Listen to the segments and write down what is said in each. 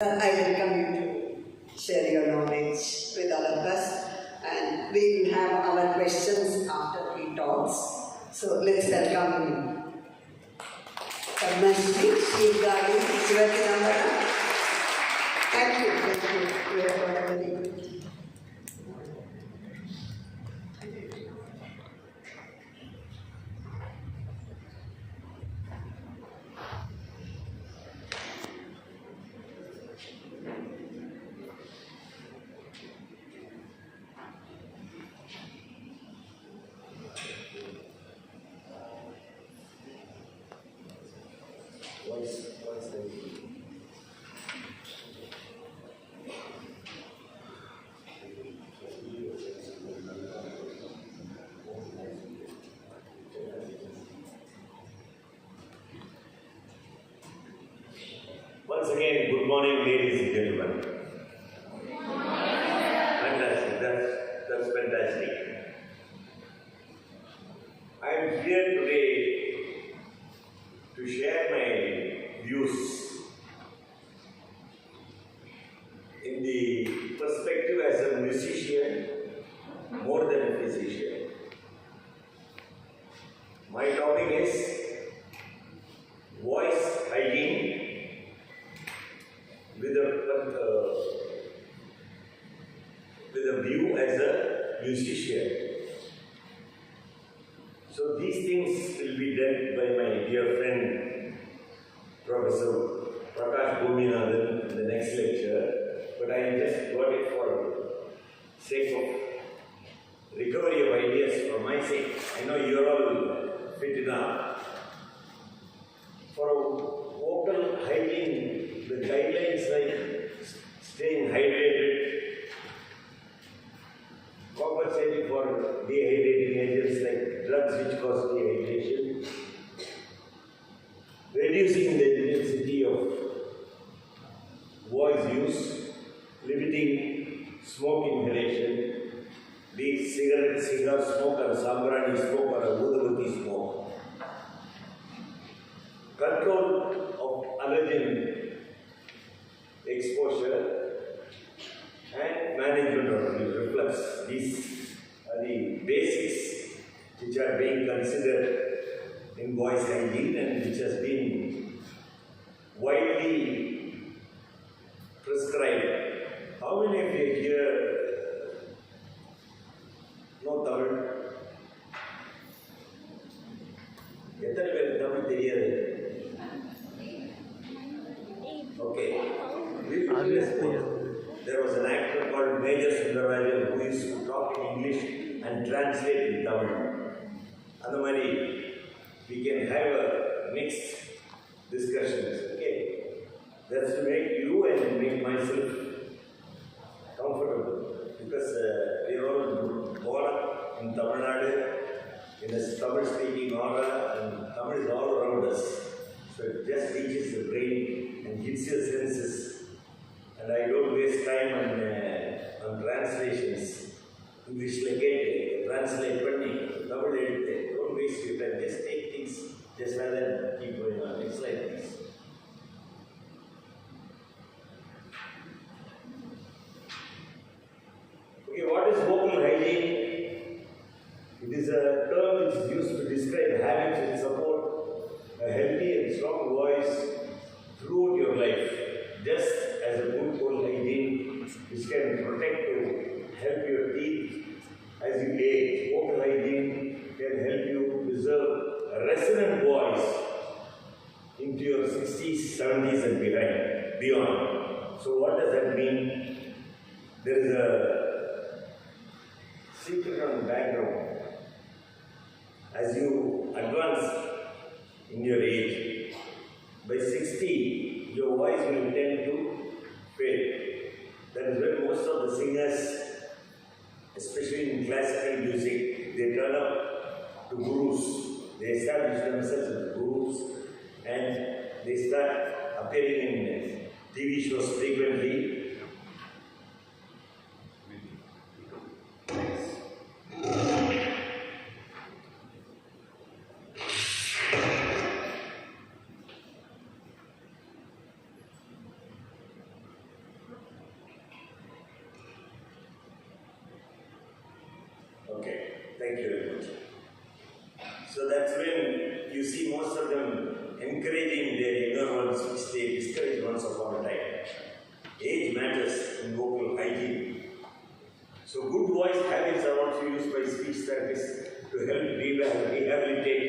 I welcome you to share your knowledge with all of us, and we will have our questions after he talks. So let's welcome Padmashri, Shivgari, Sivakinambara. Thank you. You have got a very good. Once again, good morning, ladies and gentlemen. Fantastic, that's fantastic. I am here today to share my views in the perspective as a musician more than a physician. My topic is voice hygiene with a view as a musician. So these things will be done by my dear friend Professor Prakash Bhuminathan in the next lecture, but I just got it for sake of recovery of ideas for my sake. I know you are all fit enough. For vocal hygiene, the guidelines like staying hydrated, compensating for dehydrating agents like drugs which cause dehydration, reducing the intensity of voice use, limiting smoke inhalation, be it cigarette, cigar smoke or sambrani smoke or udavati smoke, control of allergen exposure and management of reflux. These are the basics which are being considered in voice hygiene and which has been widely prescribed. How many of you here know Tamil? எத்தனை பேருக்கு தமிழ் தெரியாது? Okay. There was an actor called Major Sundararajan who used to talk in English and translate in Tamil. Andamari, we can have a mixed discussions. Okay. That's to make you and make myself comfortable, because we are all born in Tamil Nadu, in a Tamil speaking aura, and Tamil is all around us. So it just reaches the brain and hits your senses. And I don't waste time on translations. English like translate panni, Tamil eduthe. Don't waste your time. Just take things, just rather than keep going on. It's like this. Okay, what is vocal hygiene? It is a term which is used to describe habits which support a healthy and strong voice throughout your life. Just as a good vocal hygiene which can protect you, help your teeth as you age, vocal hygiene can help you preserve a resonant voice into your 60s, 70s and beyond. So what does that mean? There is a secret on the background. As you advance in your age, by 60, your voice will tend to fade. That is when most of the singers, especially in classical music, they turn up to gurus. They establish themselves as gurus and they start appearing in TV shows frequently. Thank you very much. So that's when you see most of them encouraging their younger ones, which they discouraged once upon a time. Age matters in vocal hygiene. So good voice habits are also used by speech therapists to help rehabilitate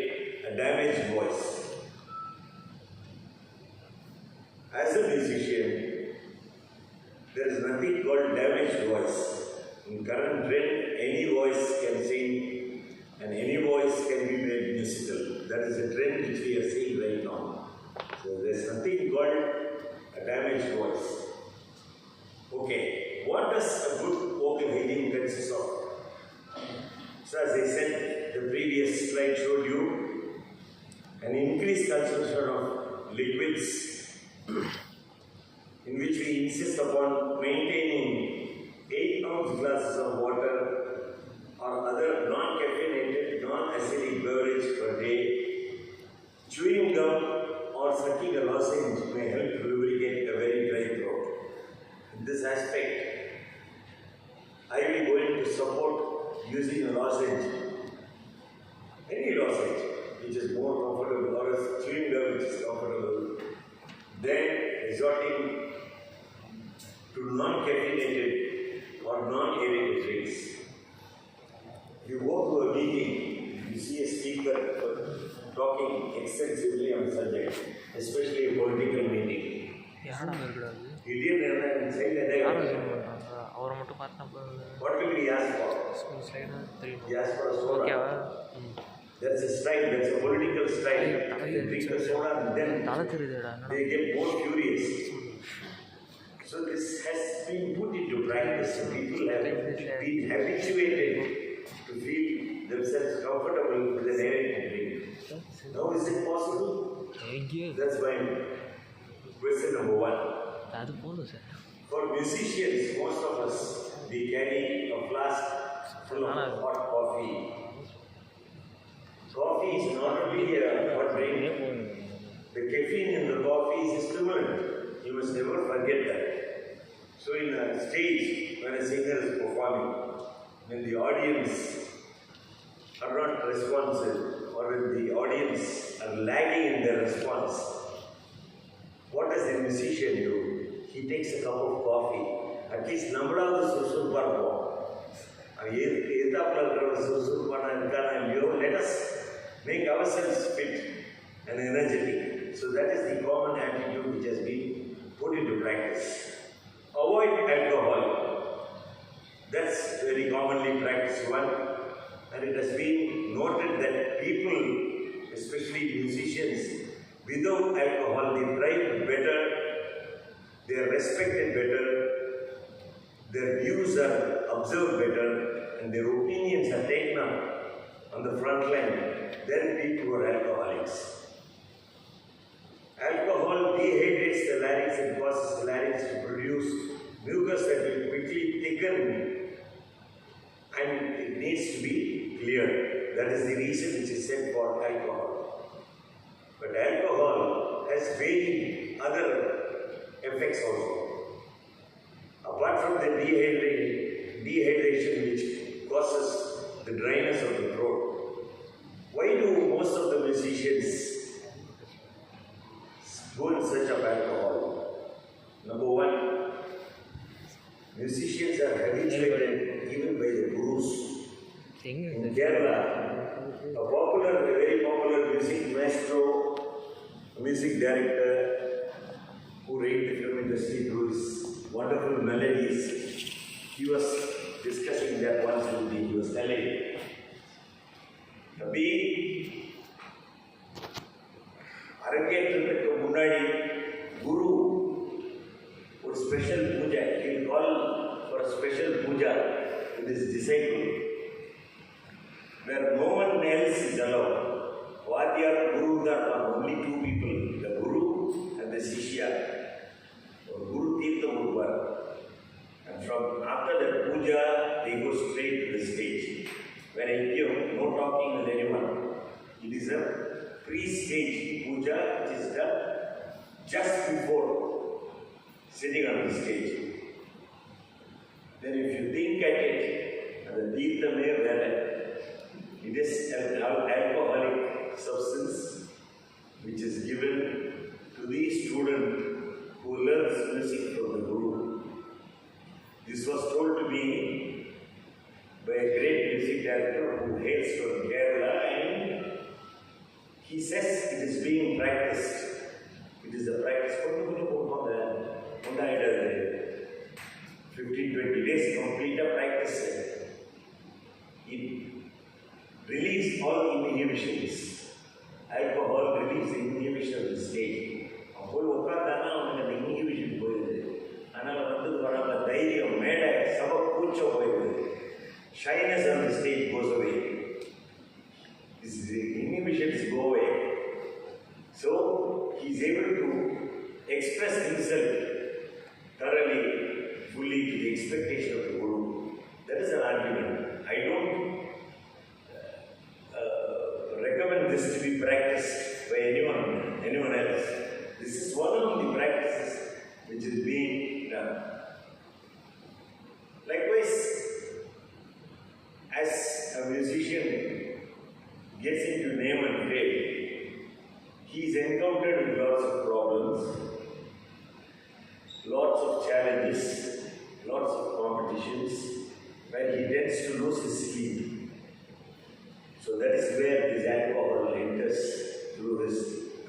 a damaged voice. As a musician, there is nothing called damaged voice. In current trend, any voice can sing and any voice can be made musical. That is a trend which we are seeing right now. So there is nothing called a damaged voice. Okay, what does a good vocal hygiene consist of? So as I said, the previous slide showed you an increased consumption of liquids in which we insist upon maintaining 8-ounce glasses of water or other non-caffeinated, non-acidic beverage per day. Chewing gum or sucking a lozenge may help lubricate a very dry throat. In this aspect, I will going to support using a lozenge, any lozenge which is more comfortable, or a chewing gum which is comfortable, then resorting to non-caffeinated or non-aerated drinks. You go to a meeting, you see a speaker talking extensively on the subject, especially a political meeting. What will we ask for? We ask for a soda. That's a style, that's a political style. They drink the soda and then they get more furious. So this has been put into practice. So people have been habituated to feel themselves comfortable with an aerated drink. Now is it possible? That's my question number one. For musicians, most of us, we carry a flask full of hot coffee. Coffee is not only a hot drink. The caffeine in the coffee is a stimulant. You must never forget that. So in a stage, when a singer is performing, when the audience are not responsive, or when the audience are lagging in their response, what does the musician do? He takes a cup of coffee. At least let us make ourselves fit and energetic. So that is the common attitude which has been put into practice. Avoid alcohol. That's very commonly practiced one. And it has been noted that people, especially musicians, without alcohol, they thrive better, they are respected better, their views are observed better, and their opinions are taken up on the front line than people who are alcoholics. Alcohol dehydrates the larynx and causes the larynx to produce mucus that will quickly thicken, and it needs to be cleared. That is the reason which is said for alcohol. But alcohol has very other effects also. Apart from the dehydration which causes the dryness of the throat, why do most of the musicians go in search of alcohol? Number one, musicians are habituated even by the gurus. In Kerala, a very popular music maestro, a music director who reigned the film industry through his wonderful melodies, he was discussing that once with me. He was telling, Kabir, அரங்கேற்றத்துக்கு முன்னாடி குரு ஒரு special பூஜை, he will call for a special puja with his disciple, where no one else is allowed. Vadiyar Guru are only two people, the Guru and the Shishya. Guru Tirtha Gurupar. And from after the puja, they go straight to the stage, where I give no talking with anyone. It is a pre-stage puja which is done just before sitting on the stage. Then if you think at it, the Tirtha may It is an alcoholic substance which is given to the student who learns music from the Guru. This was told to me by a great music director who hails from Kerala, and he says it is being practiced. It is a practice. 15-20 days complete a practice. It relieves all inhibitions. Alcohol relieves the inhibition of the stage. போய் உட்காந்தானா அவனுக்கு அந்த inhibition போயிடுது. அதனால் வந்து வராம தைரியம், மேடை, சபை கூச்சம் போயிடுது. Shyness on the stage goes away. These inhibitions go away. So he is able to express himself thoroughly, fully to the expectation of the Guru. That is an argument. I don't recommend this to be practiced by anyone else. This is one of the practices which is being done. Likewise, as a musician gets into name and fame, he is encountered with lots of problems, lots of challenges, lots of competitions, where he tends to lose his sleep. So that is where this alcohol enters through his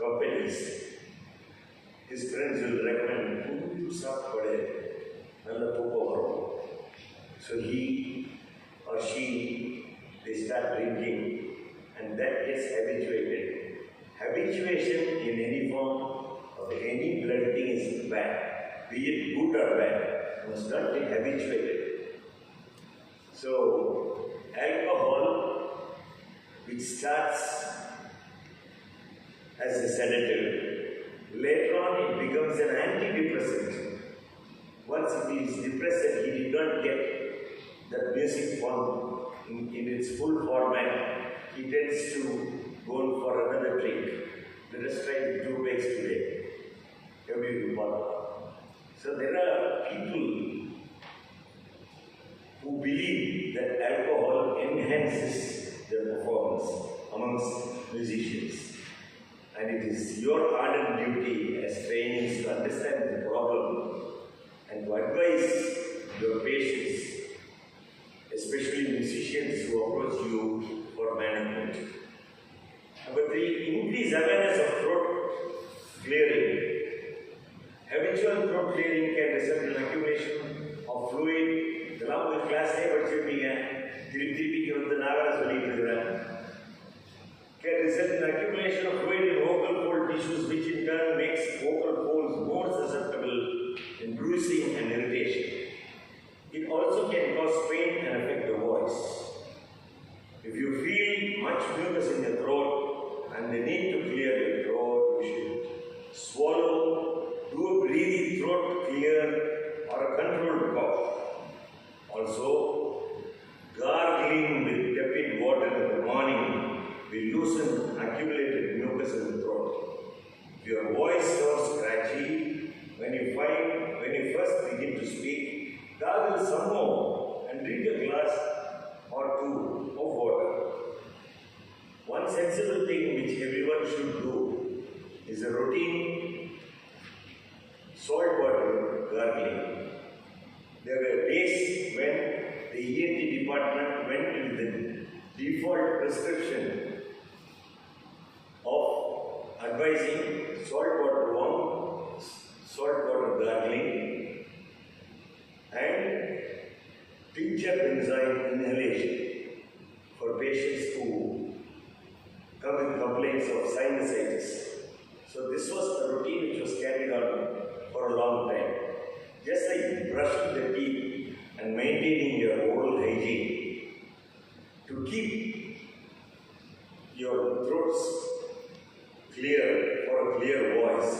companies. His friends will recommend, "You stop for a So he or she, they start drinking, and that gets habituated. Habituation in any form of any blood thing is bad, be it good or bad, must not be habituated. So, alcohol, which starts as a sedative, later on it becomes an antidepressant. Once he is depressed and he did not get that music form in its full format, he tends to go for another drink. Let us try 2 bags today. Every report. So there are people who believe that alcohol enhances their performance amongst musicians. And it is your ardent duty as trainees to understand the problem and to advise your patients, especially musicians who approach you for management. Number 3, increase awareness of throat clearing. Habitual throat clearing can result in accumulation of fluid. இதெல்லாம் ஒரு கிளாஸ்லேயே படிச்சிருப்பீங்க. திருப்பி வந்து நாகரா சொல்லிட்டு இருக்கிறேன். Can result in accumulation of fluid in vocal fold tissues, which in turn makes vocal folds more susceptible in bruising and irritation. It also can cause pain and affect the voice. If you feel much mucus in your throat and the need to clear your throat, you should swallow, do a breathy throat clear or a controlled cough. Also, gargling with tepid water in the morning will loosen accumulated mucus in the throat. If your voice sounds scratchy, when you first begin to speak, gargle some more and drink a glass or 2 of water. One sensible thing which everyone should do is a routine salt water gargling. There were days when the ENT department went with the default prescription of advising salt water gargling and tincture benzoin inhalation for patients who come with complaints of sinusitis. So this was the routine which was carried on for a long time. Just like brushing the teeth and maintaining your oral hygiene to keep your throats clear for a clear voice.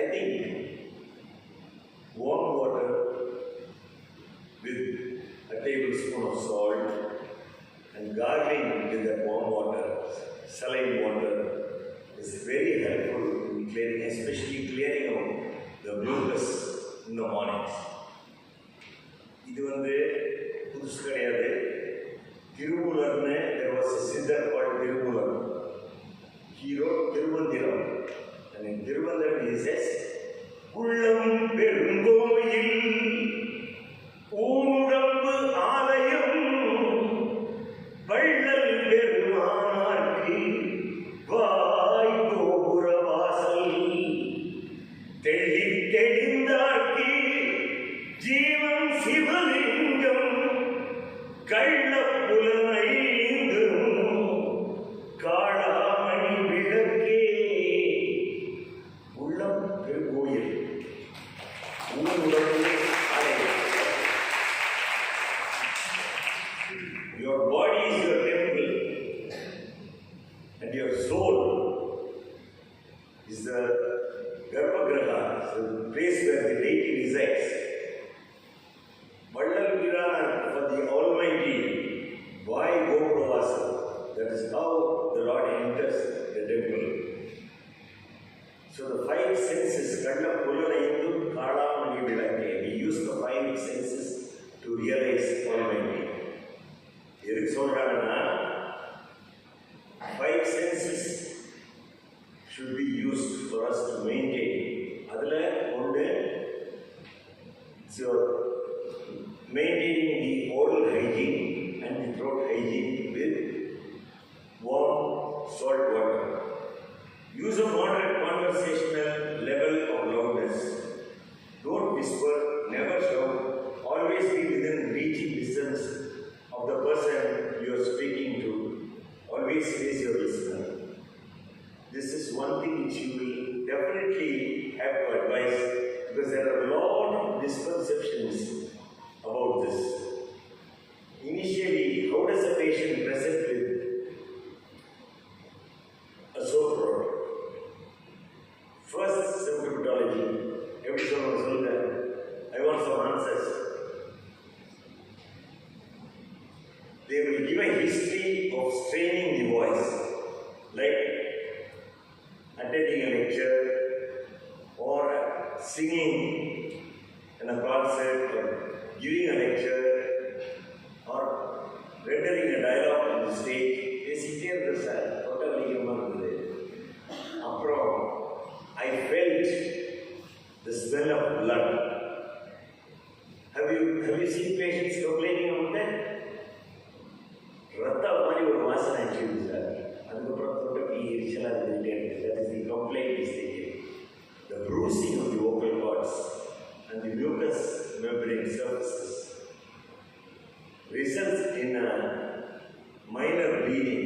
I think warm water with a tablespoon of salt and gargling with that warm water, saline water, is very helpful in clearing, especially clearing out the mucus in the mornings. இது வந்து புதுசு கிடையாது. Tirumalarne, there was a siddhar called Tirumular. He wrote Tirumandiram. And in Tirumandiram he says, Ullam Perungoyil Oodambu Alayam Vallal Perumanarki Vai Gopura Vasal Telindarki Jeevan Sivalingam Kallapulanayindum Kaadamani Vidakke Ullam Perungoyil Oodambu Alayam. Your body is your temple, and your soul is the Garbhagriha, the place where the deity resides. Vallal Pirana for the Almighty, why go Pravasa? That is how the Lord enters the temple. So the five senses, Kalla Pulanayindu, Kala Mani Vidakke, we use the five senses to realize Almighty. எதுக்கு சொல்றாங்கன்னா five senses should be used for us to maintain. அதுல ஒன்று maintaining the oral hygiene and the throat hygiene with warm salt water. Use a moderate conversational level of loudness. Don't whisper, never shout, always be within reaching distance of the person you are speaking to. Always face your listener. This is one thing which you will definitely have to advise, because there are a lot of misconceptions about this. Initially, how does a patient present with a sore throat? First, symptomatology. Every someone told that I want some answers. They will give a history of straining the voice, like attending a lecture or singing in a concert or giving a lecture or rendering a dialogue on the stage. They sit here the side, totally human. I felt the smell of blood. Have you seen patients complaining about that? Ratta mari or vasana actually sir. Adukapra thotaki irichala irritated. That is the complaint is taken. The bruising of the vocal cords and the mucous membrane surfaces results in a minor bleeding,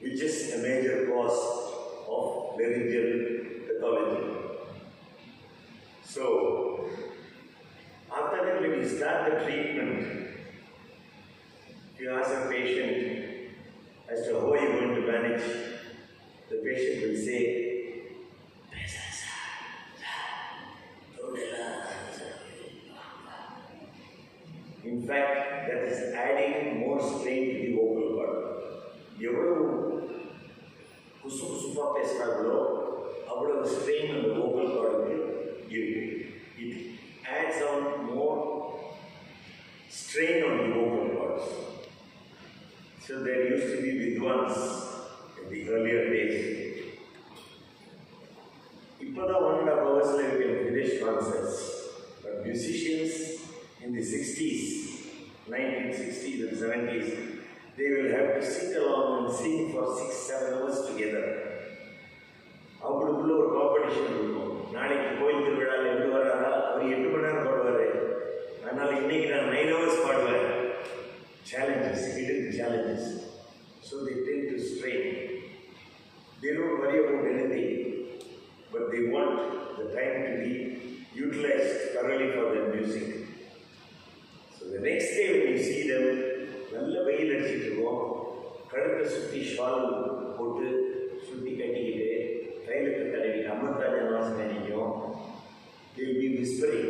which is a major cause of laryngeal pathology. So, after that, when you start the treatment, if you ask a patient as to how you are going to manage, the patient will say, in fact, that is adding more strain to the vocal cord. எவ்வளவு குசு குசுப்பா பேசுறாங்களோ அவ்வளவு strain on the vocal cord it adds on more strain on the vocal cords. So there used to be Vidwans in the earlier days. Ipada 1.5 hours we can finish concerts, but musicians in the 60s, 1960s and 70s, they will have to sit along and sing for 6-7 hours together. அவங்களுக்குள்ள ஒரு competition இருக்கும். நாளைக்கு கோயில் திருவிழாவில் எப்படி வர்றாரா அவர் 8 மணி நேரம் பாடுவார், அதனால் இன்னைக்கு நான் 9 hours பாடுவேன். Challenges, hidden challenges. So they tend to strain. They don't worry about anything, but they want the time to be utilized thoroughly for their music. So the next day when you see them, நல்ல வெயில் அடிச்சிட்டு இருக்கோம், கழுத்தை சுற்றி shawl போட்டு சுற்றி கட்டிக்கிட்டு கையிலுக்கு தடவி அமிர்தாஜன் வாசனை நிற்கும். They will be whispering.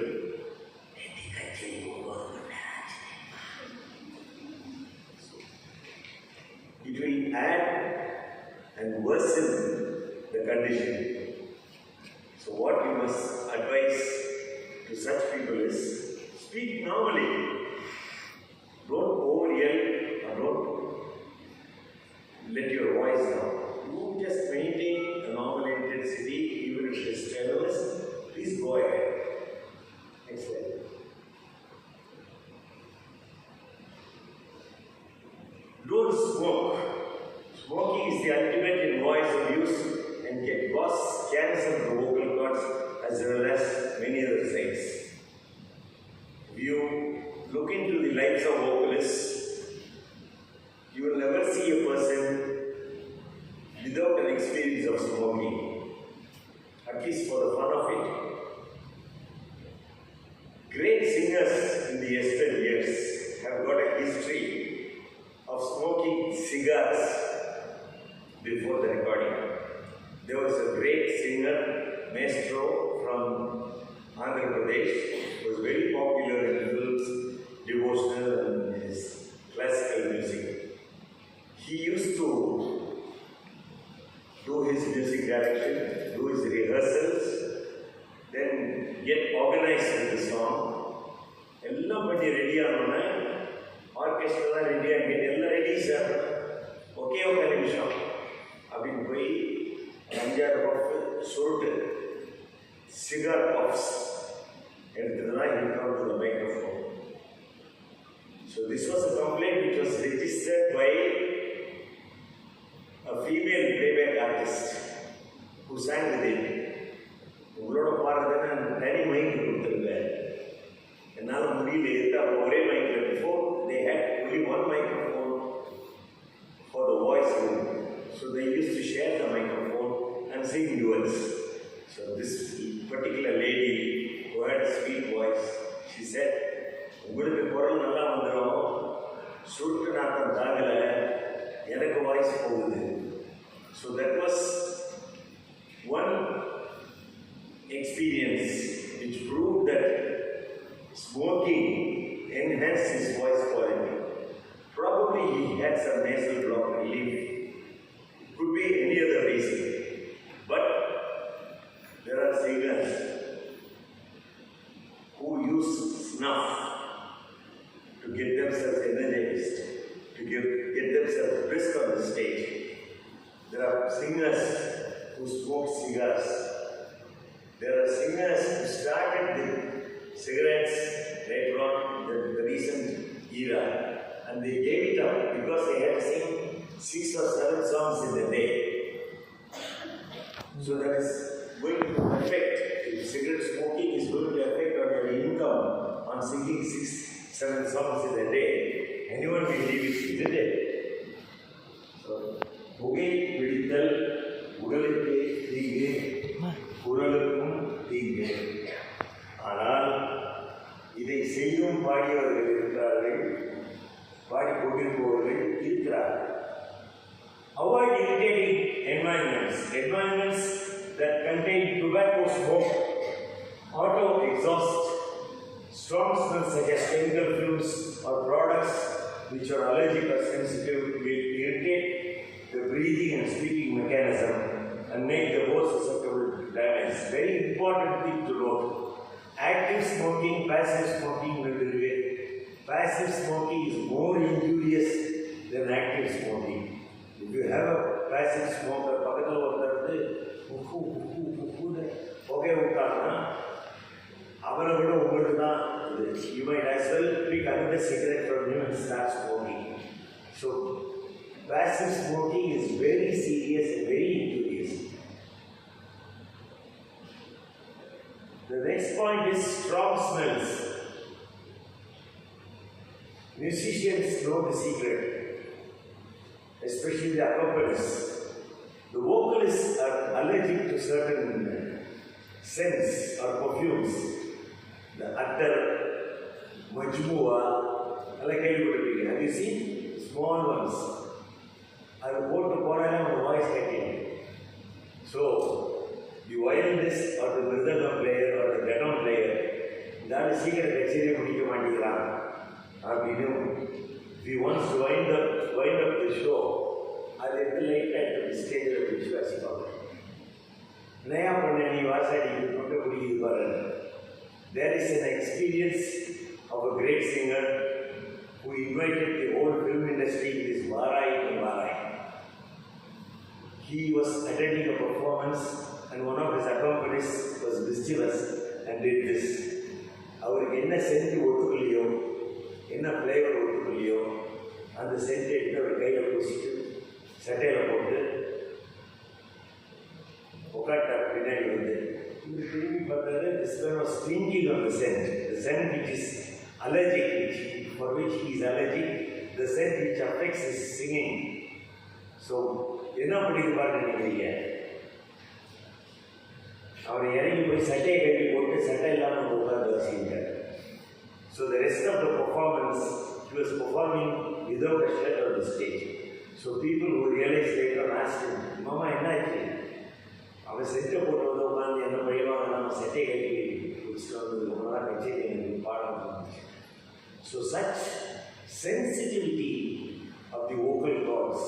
It will add and worsen the condition. So what we must advise to such people is speak normally. Don't over yell let your voice down. You just maintain a normal intensity, even if it is tenuous. Please go ahead. Excellent. Don't smoke. Smoking is the ultimate in voice abuse and can cause cancer of the vocal cords as well as many other things. If you look into the lives of vocalists, you will never see a person without an experience of smoking, at least for the fun of it. Great singers in the yesteryears have got a history of smoking cigars before the recording. There was a great singer, Maestro from Andhra Pradesh, who was very popular in films, devotional and his classical music. He used to do his music direction, do his rehearsals, then get organized with the song. எல்லாம் பண்ணி ரெடியானோன்னா orchestra ரெடியாக எல்லாம் ready sir okay ஒரு நிமிஷம் அப்படின்னு போய் 5-6 puff சுருட்டு Sikar puffs எடுத்துட்டு தான் he come to the microphone. So this was a complaint which was registered by a female playback artist who sang with it. உங்களோட பாடுறதுன்னு நான் தனி மைக் கொடுத்துருந்தேன். என்னால் முடியல இருந்தால் ஒரே மைக்கில் before they had only one microphone for the voice room. So they used to share the microphone and sing duets. So this particular lady who had a sweet voice, she said, உங்களுக்கு குரல் நல்லா வந்துடும், சுருட்டு நாட்டம் தாங்கலை, எனக்கு voice போகுது. So that was one experience which proved that smoking enhanced his voice quality. Probably he had some nasal block relief. Could be any other reason. But there are singers who use snuff to get themselves energized, to get themselves brisk on the stage. There are singers who smoke cigars. There are singers who started with cigarettes later on in the recent era, and they gave it up because they had to sing 6 or 7 songs in a day. So that is going to affect, if cigarette smoking is going to affect on your income on singing 6-7 songs in a day. Anyone will leave it, isn't it? So, புகை பிடித்தல் உடலுக்கு தீங்கு, குரலுக்கும் தீங்கு. ஆனால் இதை செய்யும் பாடியவர்கள் இருக்கிறார்கள், பாடிக்கொண்டிருப்பவர்கள் இருக்கிறார்கள். Avoid irritating environments that contain tobacco smoke, auto exhaust, strong smells such as chemical fumes or products which are allergic or sensitive will irritate the breathing and speaking mechanism and make the voice susceptible to damage. Very important thing to note. Active smoking, passive smoking will be related. Passive smoking is more injurious than active smoking. If you have a passive smoker, பக்கத்தில் ஒருத்தர் புகை விட்டாங்கன்னா அவரை விட உங்களுக்கு தான் you might as well pick another cigarette from him and start smoking. So passive smoking is very serious and very injurious. The next point is strong smells. Musicians know the secret, especially the accompanists. The vocalists are allergic to certain scents or perfumes. The attar, majmua, have you seen? Small ones. I will go to Koran and voice getting. So, the violinist or the mridangam player or the baton player, that is secret actually முடிக்க மாட்டேங்கிறான் அப்படின்னு if he wants to wind up the show, அது எடுத்து லைட்டாக எடுத்து ஸ்டேஜில் பிடிச்சி வாசிப்பாங்க. நயா பண்ண நீ வாசாடி கொண்டு பிடிக்குது பாருங்க. There is an experience of a great singer who invited the whole film industry with his Varai to Varai. he was attending a performance and one of his accompanists was mischievous and did this. அவருக்கு என்ன send ஒத்துக்கலையோ என்ன flavour ஒத்துக்கலையோ அந்த send எடுத்து அவர் கையில் பூசிட்டு சட்டையில் போட்டு உட்காட்டார். பின்னாடி வந்து இவர் திரும்பி பார்த்தாரு. This man was thinking of the scent which is allergic, for which he is allergic, the scent which affects his singing. So என்ன பண்ணிட்டு பாருங்க நினைக்கிறீங்க? அவர் இறங்கி போய் சட்டையை கட்டி போட்டு சட்டை இல்லாமல் உட்கார்ந்து வச்சுக்கிட்டார். So the rest of the performance, he was performing without a shirt on the stage. So people who realized later asked him, Mama, என்ன ஆச்சு? அவன் செட்டை போட்டு வந்து உட்காந்து என்ன பையவாங்க நம்ம செட்டை கட்டி குடிச்சிட்டு வந்ததுக்கு அப்புறம் தான் கட்சியை எங்களுக்கு பாடம். So such sensitivity of the vocal cords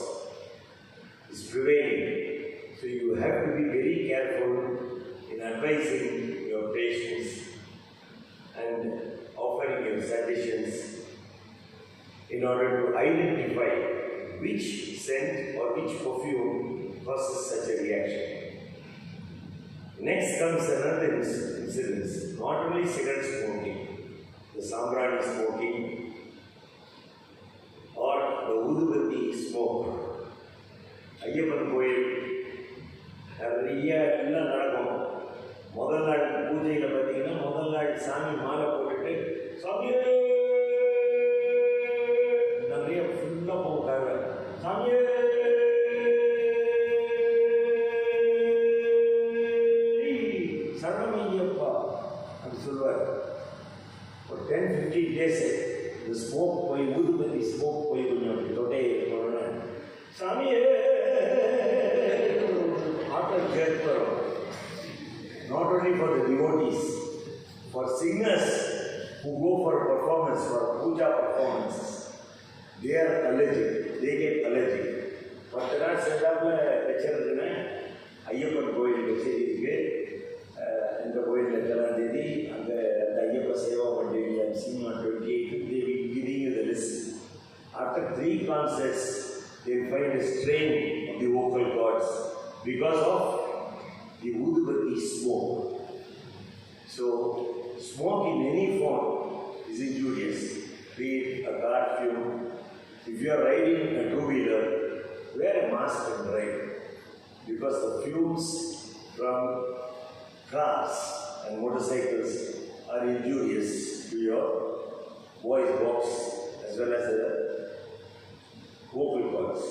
is prevailing. So you have to be very careful in advising your patients and offering your suggestions in order to identify which scent or which perfume causes such a reaction. Next comes another incident, not only cigarette smoking, the sambrani smoking or the udubati smoke. Ayyappan கோயில் நிறைய எல்லாம் நடக்கும். முதல் நாள் பூஜையில் பார்த்தீங்கன்னா முதல் நாள் சாமி மாலை போட்டுட்டு சாமியே நிறைய ஃபுல்லாக போட்டாங்க. சாமியே சரணமையப்பா அப்படி சொல்லுவார். ஒரு 10-15 டேஸ் இந்த ஸ்மோக் போய் ஊதுபத்தி ஸ்மோக் போய் கொஞ்சம் அப்படி தொட்டே போனோன்னே சாமியே ஆட்டல் கேட்கிறோம். Not only for the devotees, for singers who go for a performance, for puja performances, they are allergic, they get allergic. பத்து நாள் சென்றாப்புல வச்சிருந்தேன்னா ஐயப்பன் கோயில் வச்சிருக்கு. இந்த கோயிலில் எத்தனாம் தேதி அங்கே அந்த ஐயப்ப சேவா மண்டியில் cinema 28 they will giving you the list. After 3 concerts, they find a strain of the vocal cords because of the udubati smoke. So, smoke in any form is injurious. Be it a car fume. If you are riding a two-wheeler, wear a mask and ride. Because the fumes from cars and motorcycles are injurious to your voice box as well as the vocal cords.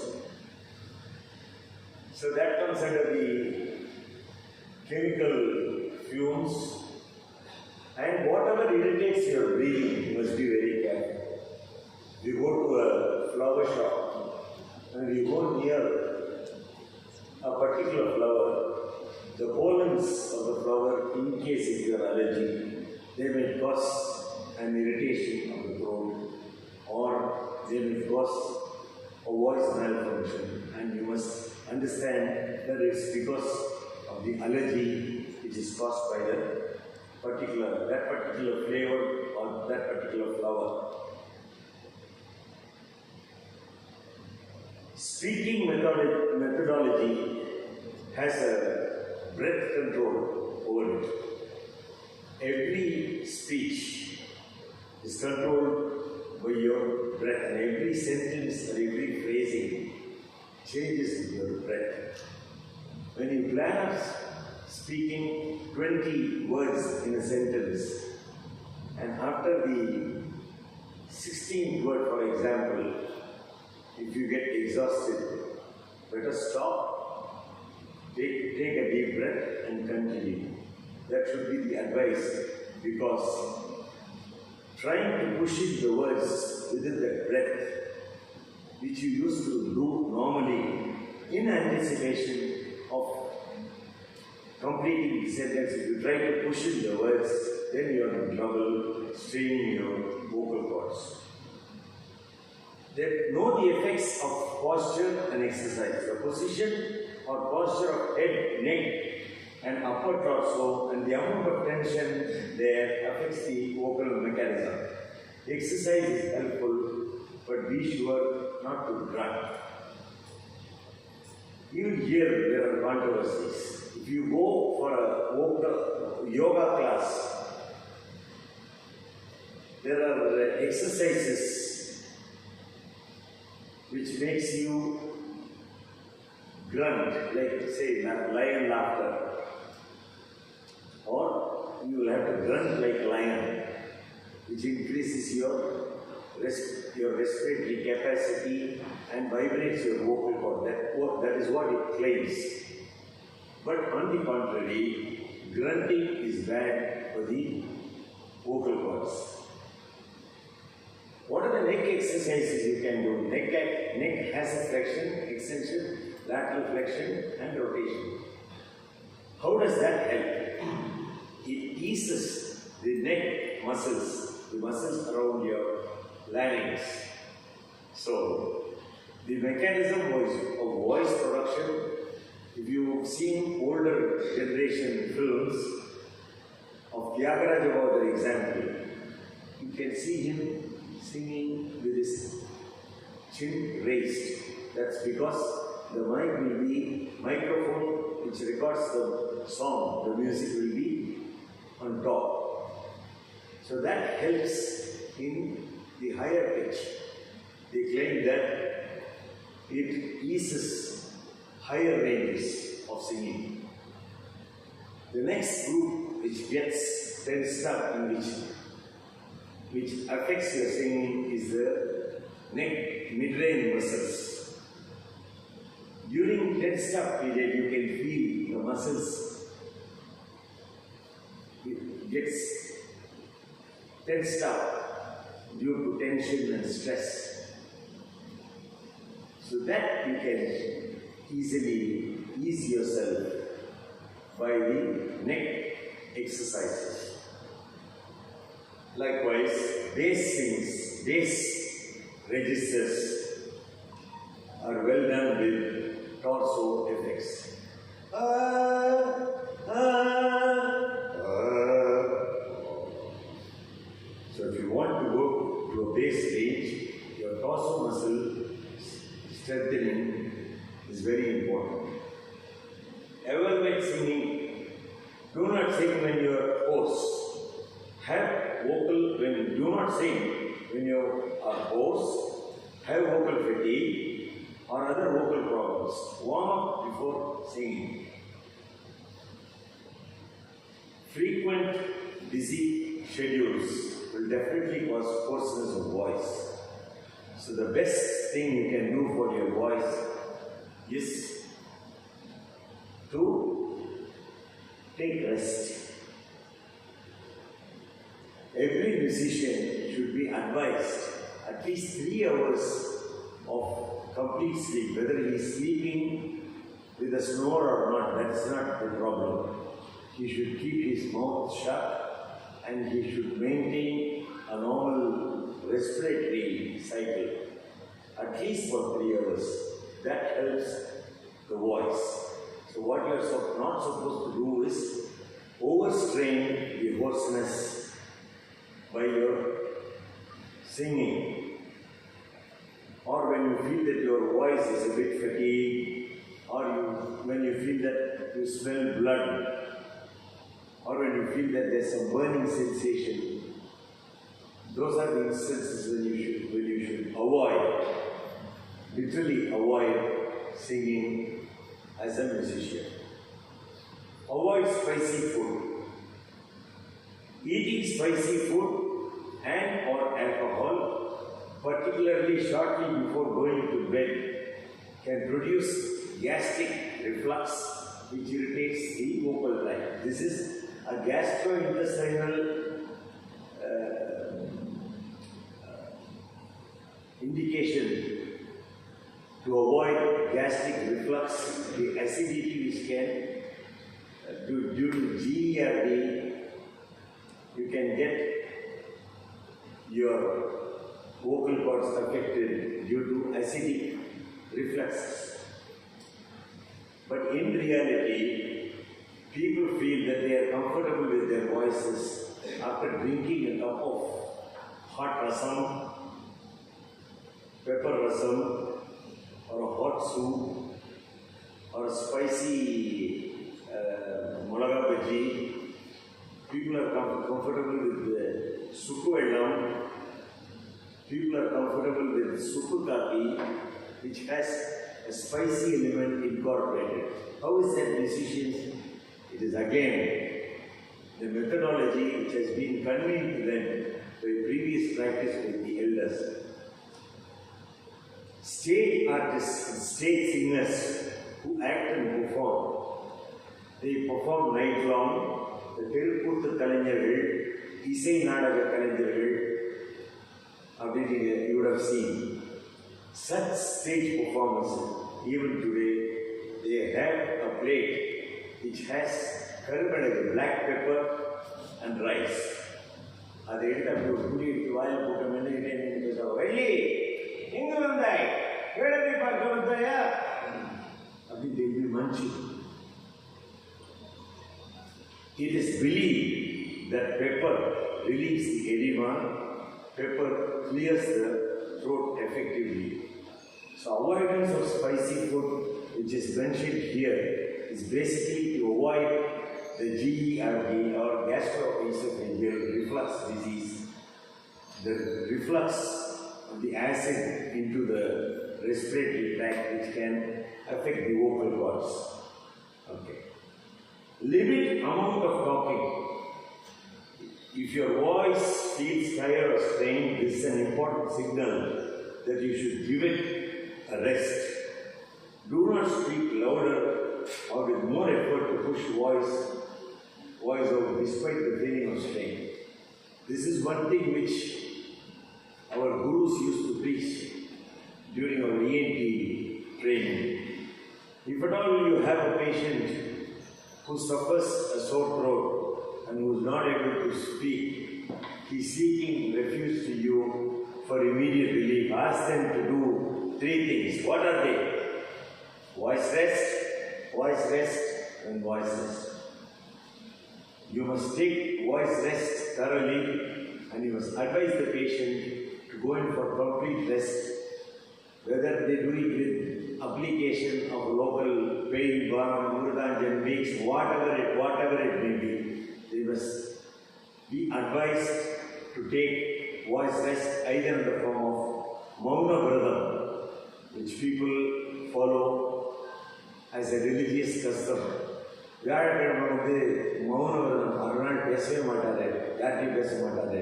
So that comes under the chemical fumes, and whatever irritates your breathing, you must be very careful. You go to a flower shop and you go near a particular flower, the pollens of the flower, in case if you are allergic, they may cause an irritation of the throat or they may cause a voice malfunction, and you must understand that it's because of the allergy which is caused by that particular flavor or that particular flower. Speaking methodology has a breath control over it. Every speech is controlled by your breath, and every sentence or every phrasing changes with your breath. When you plan on speaking 20 words in a sentence, and after the 16th word, for example, if you get exhausted, better stop, take a deep breath and continue. That should be the advice, because trying to push in the words within that breath, which you used to do normally in anticipation of completing the sentence, if you try to push in the words, then you are in trouble straining your vocal cords. They know the effects of posture and exercise. The position or posture of head, neck, and upper torso, and the amount of tension there affects the vocal mechanism. Exercise is helpful, but be sure not to grunt. Even here there are controversies. If you go for a yoga class, there are exercises which makes you grunt, like say lion laughter, or you will have to grunt like lion, which increases your respiratory capacity and vibrates your vocal cord. That is what it claims. But on the contrary, grunting is bad for the vocal cords. What are the neck exercises you can do? Neck has a flexion, extension, lateral flexion and rotation. How does that help? It eases the neck muscles, the muscles around your larynx. So, the mechanism of voice production, if you've seen older generation films of Tyagaraja, for example, you can see him singing with his chin raised. That's because the mic will be microphone which records the song, the music will be on top. So that helps in the higher pitch. They claim that it eases higher ranges of singing. The next group which gets tensed up in which affects your singing is the neck mid-range muscles. During tensed up period, you can feel the muscles gets tensed up due to tension and stress. So that you can easily ease yourself by the neck exercises. Likewise, bass registers are well done with torso effects. So if you want to go to a bass range, your torso muscle strengthening is very important. Ever when singing, do not sing when you are hoarse. Do not sing when you are hoarse, have vocal fatigue or other vocal problems. Warm up before singing. Frequent busy schedules will definitely cause hoarseness of voice. So the best thing you can do for your voice is to take rest. Every musician should be advised at least 3 hours of complete sleep. Whether he is sleeping with a snore or not, that's not the problem. He should keep his mouth shut and he should maintain a normal respiratory cycle at least for 3 hours. That helps the voice. So what you are not supposed to do is overstrain the hoarseness by your singing, or when you feel that your voice is a bit fatigued, or when you feel that you smell blood, or when you feel that there's some burning sensation. Those are the instances when you should literally avoid singing as a musician. Avoid spicy food. Eating spicy food and or alcohol, particularly shortly before going to bed, can produce gastric reflux which irritates the vocal tract. This is a gastrointestinal indication to avoid gastric reflux, the acidity which can, due to GERD, you can get your vocal cords affected due to acidic reflux. But in reality, people feel that they are comfortable with their voices after drinking a cup of hot rasam, pepper rasam, or a hot soup, or spicy mulaga bhaji. People are comfortable with the suppu vellam. People are comfortable with suppu kapi, which has a spicy element incorporated. How is that decision? It is again the methodology which has been conveyed to them by previous practice with the elders. Stage artists and stage singers who act and perform, they perform night long. The தெருக்கூத்து கலைஞர்கள், இசை நாடக கலைஞர்கள், you would have seen such stage performances. Even today, they have a plate which has கருமிளகு, black pepper and rice. அதை எடுத்து அப்படி ஒரு குடி எடுத்து வாயில் போட்டு மென்னுகிட்டே நின்று பேசுவாங்க. வெள்ளி எங்க வந்தாய், வேடத்தை பார்க்க வந்தாயா அப்படின்னு தெரிஞ்சு மனுச்சு. It is believed that pepper relieves the edema, pepper clears the throat effectively. So avoidance of spicy food, which is mentioned here, is basically to avoid the GERD or gastroesophageal reflux disease, the reflux of the acid into the respiratory tract, which can affect the vocal cords. Okay. Limit amount of talking. If your voice feels tired or strained, this is an important signal that you should give it a rest. Do not speak louder or with more effort to push voice out despite the feeling of strain. This is one thing which our gurus used to preach during our ENT training. If at all you have a patient who suffers a sore throat and who is not able to speak, he is seeking refuge to you for immediate relief. Ask them to do 3 things. What are they? Voice rest, and voice rest. You must take voice rest thoroughly, and you must advise the patient to go in for complete rest, whether they do it with application of local pain balm, Amrutanjan mix, whatever it may be. They must be advised to take voice rest either in the form of Mauna Vradam, which people follow as a religious custom. வியாழக்கிழமை மௌன விரதம், மறுநாள் பேசவே மாட்டாரு, யார்ட்டையும் பேச மாட்டாரு.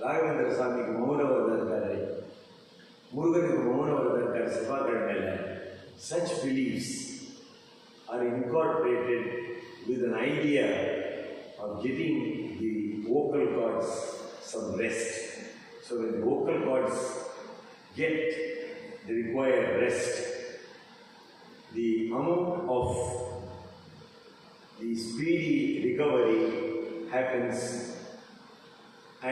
ராகவேந்திர சாமிக்கு மௌன விரதம் இருக்காரு, முருகனுக்கு மௌன விரதம் இருக்காரு செவ்வாய்க்கிழமையில. Such beliefs are incorporated with an idea of getting the vocal cords some rest. So when the vocal cords get the required rest, the amount of the speedy recovery happens,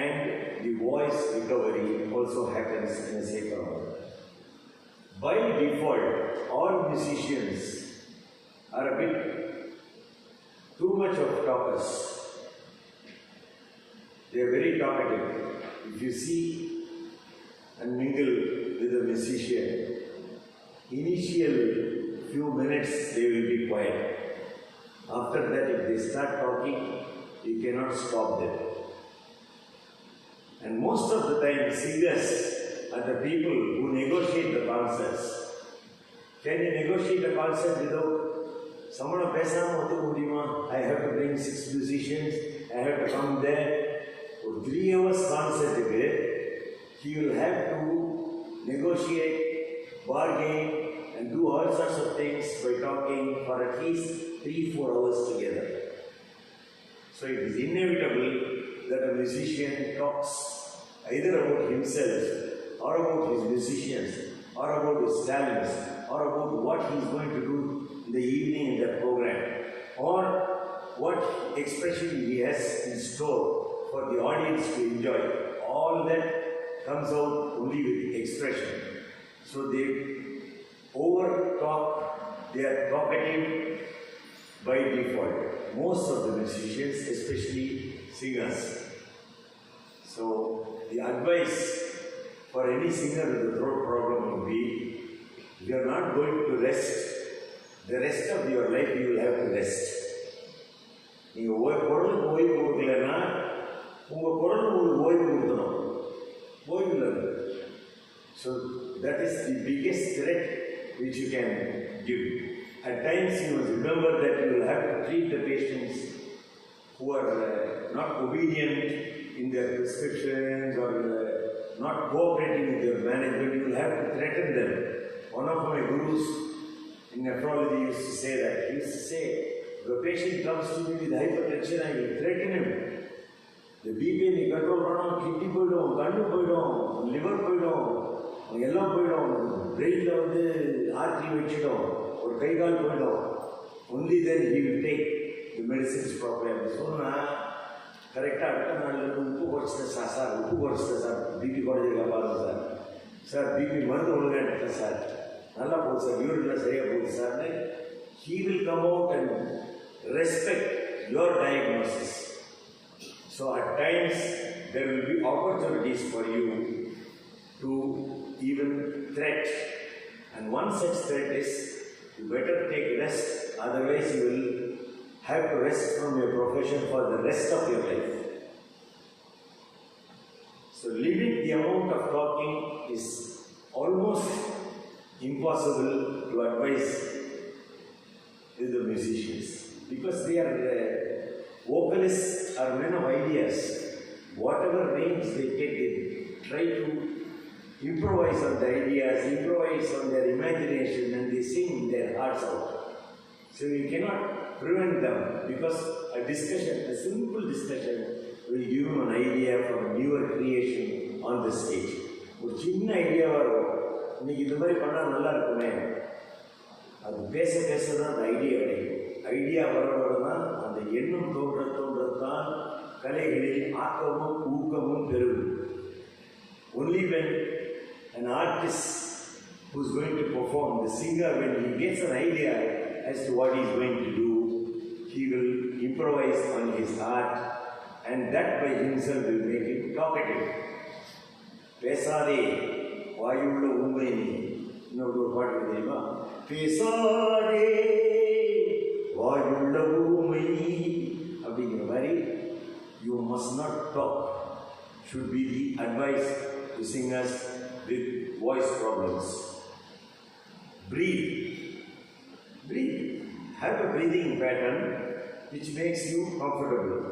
and the voice recovery also happens in a safer manner. By default, all musicians are a bit too much of talkers. They are very talkative. If you see and mingle with a musician, initial few minutes they will be quiet. After that, if they start talking, you cannot stop them. And most of the time, singers are the people who negotiate the concerts. Can you negotiate a concert without someone பேசாம ஒத்துக்க முடியுமா? I have to bring 6 musicians, I have to come there. For 3 hours concert, he will have to negotiate, bargain, and do all sorts of things by talking for at least 3-4 hours together. So it is inevitable that a musician talks either about himself or about his musicians or about his talents or about what he is going to do in the evening in that program or what expression he has in store for the audience to enjoy. All that comes out only with expression. So they over talk, they are talkative by default. Most of the musicians, especially singers. So the advice for any singer with a throat problem would be, if you are not going to rest, the rest of your life you will have to rest. நீங்கள் குரலுக்கு ஓய்வு கொடுக்கலன்னா உங்கள் குரல் உங்களுக்கு ஓய்வு கொடுக்கணும். ஓய்வு இல்லை. So that is the biggest threat which you can give. At times you must remember that you will have to treat the patients who are not obedient in their prescriptions or not cooperating with your management. You will have to threaten them. One of my gurus in nephrology used to say that. He used to say, if a patient comes to me with hypertension, I will threaten him. The BP நீ control பண்ணோம், kidney போயிடும், கண்ணு போயிடும், liver போயிடும், எல்லாம் போயிடும், பிரெயினில் வந்து ஆர்டி வச்சிடும், ஒரு கை கால் போயிடும். Only then he will take the medicines properly. அப்படி சொன்னால் கரெக்டாக அடுத்த நாளில் உப்பு குறைச்சிட்டேன் சார், உப்பு குறைச்சிட்டேன் சார், பிபி குறைஞ்சிருக்கா பாருங்க சார், சார் பிபி மருந்து ஒழுங்காக எடுத்தேன் சார், நல்லா போகுது சார், யூரின்லாம் சரியாக போகுது சார்னு he will come out and respect your diagnosis. So at times there will be opportunities for you to even threat, and one such threat is you better take rest, otherwise you will have to rest from your profession for the rest of your life. So limit the amount of talking is almost impossible to advise with the musicians, because they are vocalists are men of ideas. Whatever names they get, they try to improvise on the ideas, improvise on their imagination, and they sing their hearts out. So you cannot prevent them, because a discussion, a simple discussion, will give them an idea for a newer creation on the stage. ஒரு சின்ன idea வரும், இன்னைக்கு இது மாதிரி பண்ணால் நல்லா இருக்குமே, அது பேச பேச தான் அந்த ஐடியா கிடைக்கும். ஐடியா வர தான் அந்த எண்ணம் தோன்றது தான் கலைகளில் ஆக்கமும் ஊக்கமும் பெருகும். Only when an artist who is going to perform, the singer, when he gets an idea as to what he is going to do, he will improvise on his art, and that by himself will make him talkative. பேசாதே வாயுள்ள உண்மை நீ, இன்னொரு ஒரு பாட்டு தெரியுமா? பேசாதே வாயுள்ள உண்மை நீ அப்படிங்கிற மாதிரி, you must not talk, should be the advice to singers with voice problems. Breathe. Breathe. Have a breathing pattern which makes you comfortable.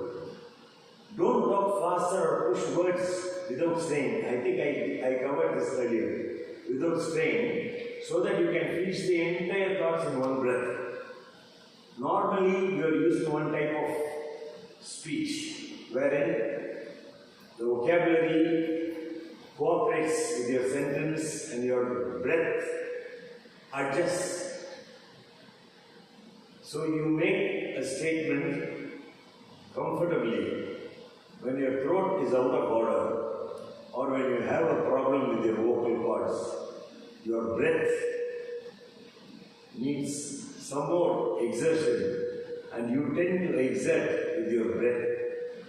Don't talk faster or push words without strain. I think I covered this earlier. Without strain, so that you can finish the entire thoughts in one breath. Normally, you are used to one type of speech, wherein the vocabulary cooperates with your sentence and your breath adjusts. So you make a statement comfortably when your throat is out of order, or when you have a problem with your vocal cords. Your breath needs some more exertion, and you tend to exert with your breath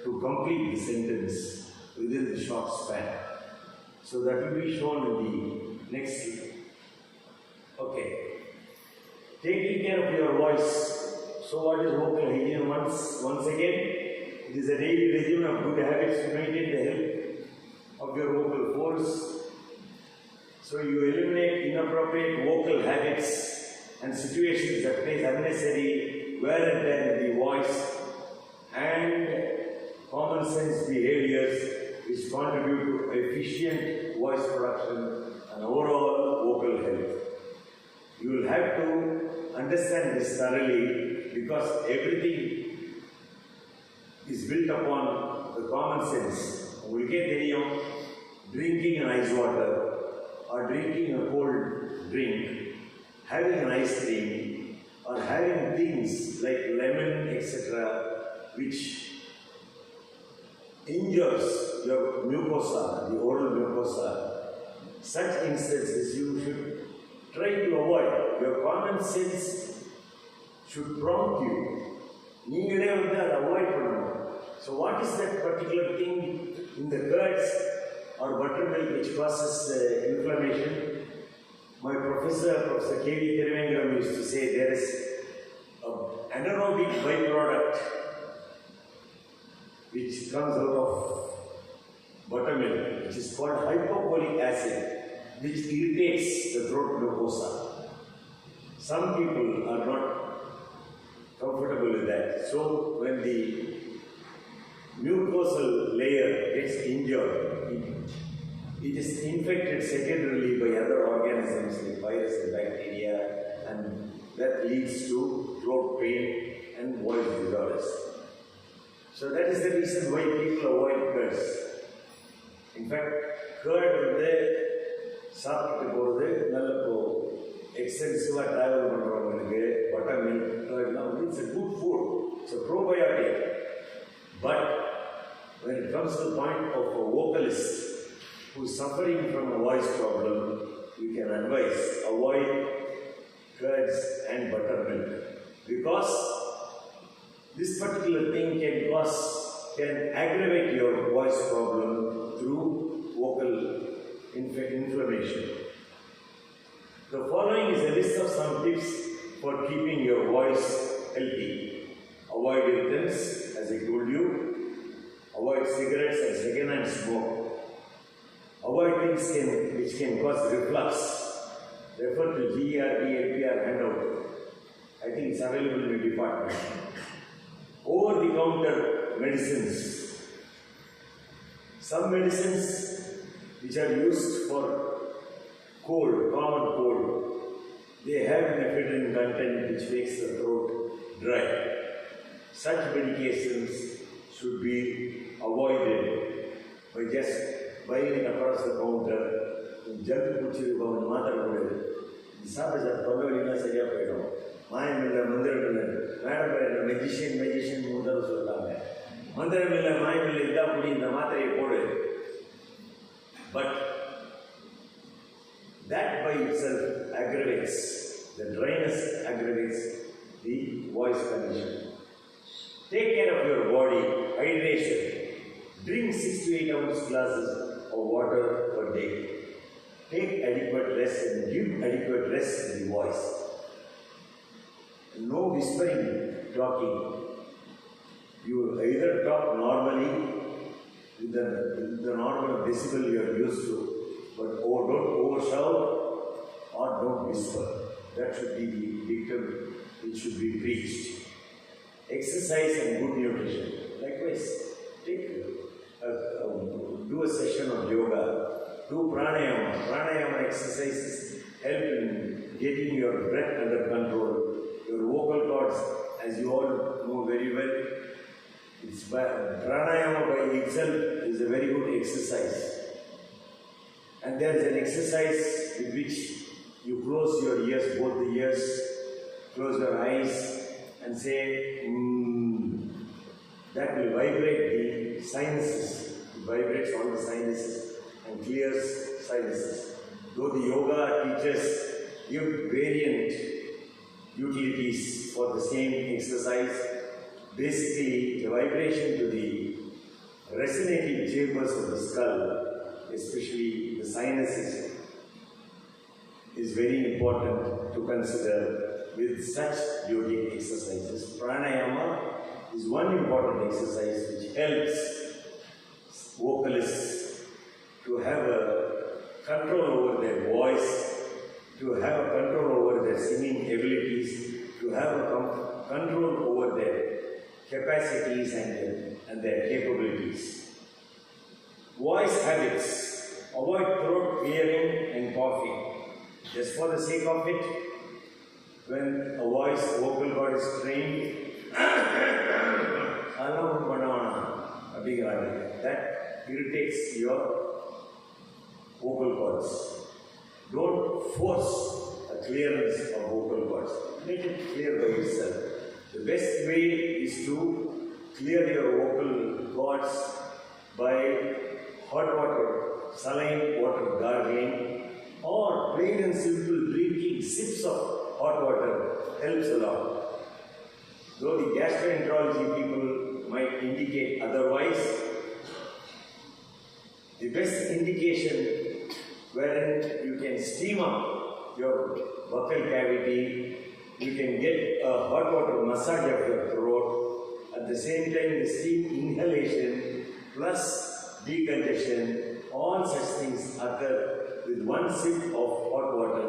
to complete the sentence within the short span. So that will be shown in the next slide. Okay. Taking care of your voice. So what is vocal hygiene? Once again, it is a daily regime of good habits to maintain the health of your vocal folds. So you eliminate inappropriate vocal habits and situations that place unnecessary wear and tear in the voice, and common sense behaviors which contribute to efficient voice production and overall vocal health. You will have to understand this thoroughly, because everything is built upon the common sense. உங்களுக்கே தெரியும், drinking an ice water or drinking a cold drink, having an ice cream, or having things like lemon, etc., which injures your mucosa, the oral mucosa. Such instances you should try to avoid. Your common sense should prompt you. நீங்களே வந்து அதை avoid பண்ணணும். So what is that particular thing in the curds or buttermilk which causes inflammation? My professor, Professor K.V. Thiruvengaram, used to say there is an anaerobic byproduct which comes out of buttermilk, which is called hypochloric acid, which irritates the throat mucosa. Some people are not comfortable with that. So when the mucosal layer gets injured, it is infected secondarily by other organisms like virus and bacteria, and that leads to throat pain and voice disorders. So that is the reason why people avoid curds. In fact, curd வந்து சாப்பிட்டு போகிறது நல்ல எக்ஸ்டென்சிவாக travel பண்ணுறவங்களுக்கு butter milk கர்ட்லாம் வந்து it's a good food. It's a probiotic. But when it comes to the point of a vocalist who is suffering from a voice problem, you can advise avoid curds and buttermilk, because this particular thing can aggravate your voice problem through vocal inflammation. The following is a list of some tips for keeping your voice healthy. Avoid irritants, as I told you. Avoid cigarettes and second-hand smoke. Avoid things which can cause reflux. Refer to GERD, LPR handout. I think it's available in the department. Over-the-counter medicines. Some medicines which are used for cold, common cold, they have an ephedrine content which makes the throat dry. Such medications should be avoided by just buying across the counter. ஜங்கு குடிச்சிருக்கோம் கொஞ்சம் மாத்திரை போடுது இது சாப்பிட்டு sir தொண்டை வலிலாம் சரியாக போயிடும். மாயம் இல்லை மந்திரம் இல்லை மேடம் மெஜிஷியன் மூணு தடவை சொல்லிட்டாங்க. மந்திரம் இல்லை மாயம் இல்லை இதான் குடி இந்த மாத்திரையை போடு. But that by itself aggravates, the dryness aggravates the voice condition. Take care of your body, hydration. Drink 6 to 8 ounce glasses of water per day. Take adequate rest and give adequate rest to the voice. No whispering, talking. You either talk normally with the normal decibel you are used to, but don't overshout or don't whisper. That should be the dictum which should be preached. Exercise and good nutrition. Likewise, do a session of yoga. Do pranayama. Pranayama exercises help in getting your breath under control. Your vocal cords, as you all know very well, pranayama by itself is a very good exercise. And there is an exercise with which you close your ears, both the ears, close your eyes and say, that will vibrate the sinuses. It vibrates all the sinuses and clears sinuses. Though the yoga teachers give variant utilities for the same exercise, basically the vibration to the resonating chambers of the skull, especially the sinuses, is very important to consider with such yogic exercises. Pranayama is one important exercise which helps vocalists to have a control over their voice, to have a control over their singing abilities, to have a control over their capacities and their capabilities. Voice habits. Avoid throat clearing and coughing. Just for the sake of it, when a vocal cord is strained, that irritates your vocal cords. Don't force a clearance of vocal cords. Let it clear by itself. The best way is to clear your vocal cords by hot water, saline water gargling, or plain and simple drinking sips of hot water helps a lot. Though the gastroenterology people might indicate otherwise, the best indication wherein you can steam up your vocal cavity. You can get a hot water massage of your throat. At the same time, the steam inhalation plus decongestion, all such things occur with one sip of hot water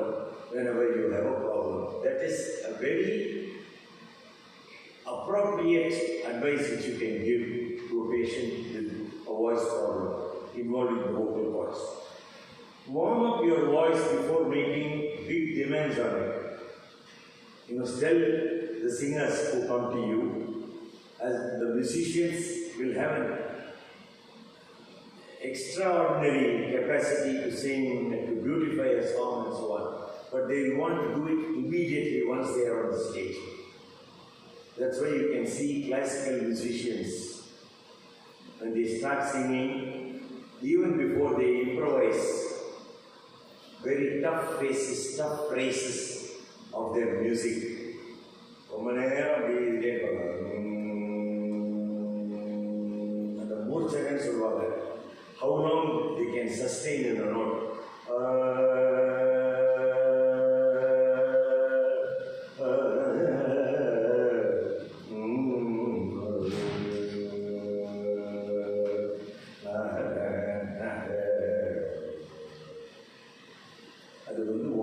whenever you have a problem. That is a very appropriate advice which you can give to a patient with a voice problem involving the vocal cords. Warm up your voice before making big demands on it. Tell the singers who come to you, as the musicians will have an extraordinary capacity to sing and to beautify a song and so on. But they want to do it immediately once they are on the stage. That's why you can see classical musicians, when they start singing, even before they improvise, very tough phrases of their music. How long they can sustain in a note.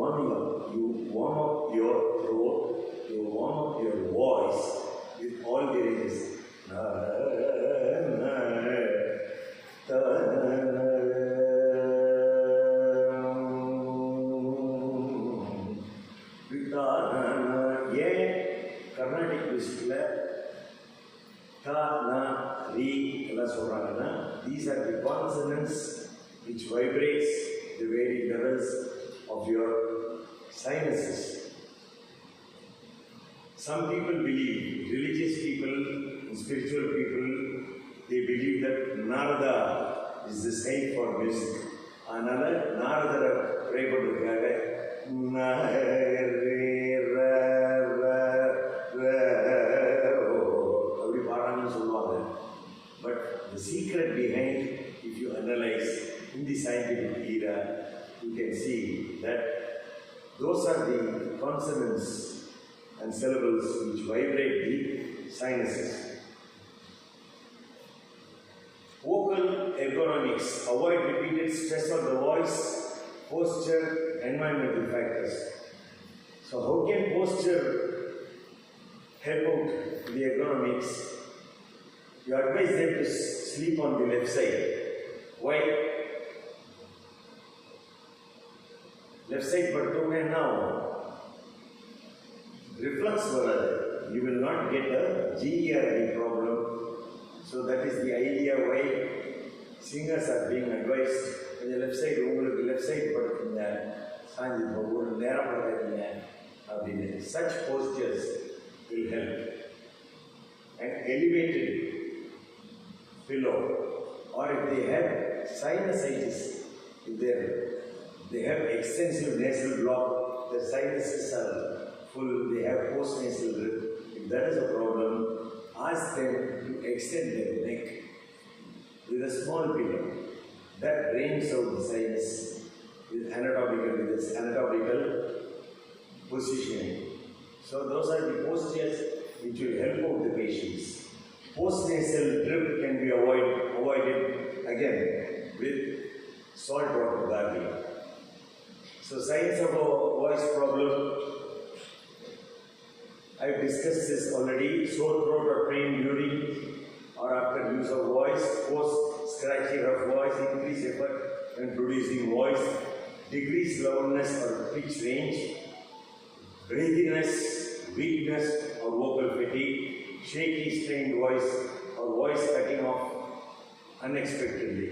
Warming up. You warm up your throat, you warm up your voice with all the ranges. Carnatic musicல ta, na, ri எல்லாம் சொல்றாங்கன்னா, these are the consonants which vibrates the very levels of your sinuses. Some people believe, religious people, spiritual people, they believe that Narada is the saint for music. அதனால நாரதரை pray பண்ணுறதுக்காக அப்படி பாடுறாங்கன்னு சொல்லுவாங்க. But the secret behind, if you analyze in the scientific era, you can see that those are the consonants and syllables which vibrate the sinuses. Vocal ergonomics. Avoid repeated stress on the voice, posture, environmental factors. So how can posture help out the ergonomics? You advise them to sleep on the left side. Why? Left side படுத்தோம்னா என்ன ஆகும்? Reflux வராது. You will not get a GERD problem. So that is the idea why singers are being advised. The left side, உங்களுக்கு left side படுத்துங்க, சாஞ்சி ஒரு நேரம் படுத்துங்க அப்படின்னு. Such postures will help. And elevated pillow, or if they have sinusitis, if they have extensive nasal block, the sinuses are full, they have postnasal drip. If that is a problem, ask them to extend their neck with a small pillow. That drains out the sinus with anatomical positioning. So those are the postures which will help out the patients. Postnasal drip can be avoided again with salt water gargling. So signs of a voice problem, I have discussed this already. Sore throat or pain during or after use of voice, post-scratching of voice, increased effort when producing voice, decreased loudness or pitch range, breathiness, weakness or vocal fatigue, shaky, strained voice or voice cutting off unexpectedly.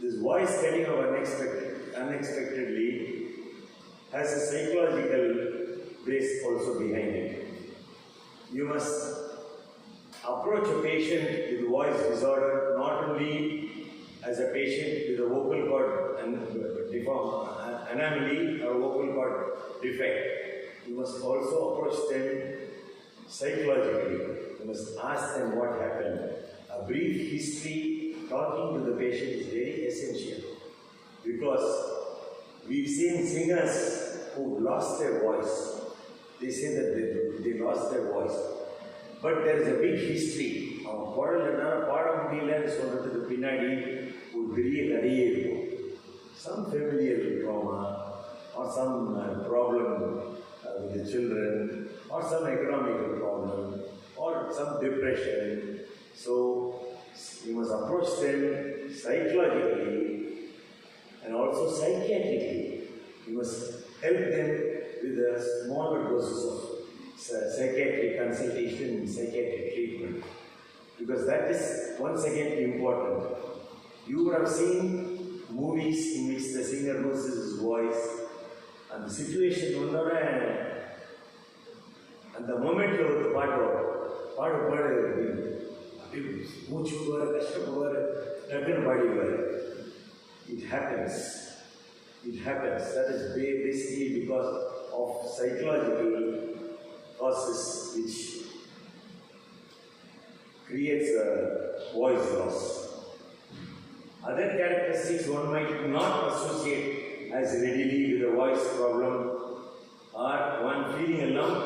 This voice cutting off unexpectedly has a psychological base also behind it. You must approach a patient with voice disorder not only as a patient with a vocal cord anomaly or vocal cord defect. You must also approach them psychologically. You must ask them what happened. A brief history, talking to the patient is very essential, because we've seen singers who lost their voice. They say that they lost their voice. But there is a big history. அவன் குரல் என்னால் பாட முடியலன்னு சொல்கிறதுக்கு பின்னாடி ஒரு பெரிய கதையே இருக்கும். Some familial trauma or some problem with the children or some economical problem or some depression. So you must approach them psychologically and also psychiatrically. You must help them with a smaller doses of psychiatric consultation and psychiatric treatment, because that is once again important. You would have seen movies in which the singer loses his voice and the situation and the moment of the பாடு மூச்சு போவார், கஷ்டப்படுவார், டக்குன்னு பாடிடுவார். It happens. That is basically because of psychological causes which creates a voice loss. Other characteristics one might not associate as readily with a voice problem are one feeling a lump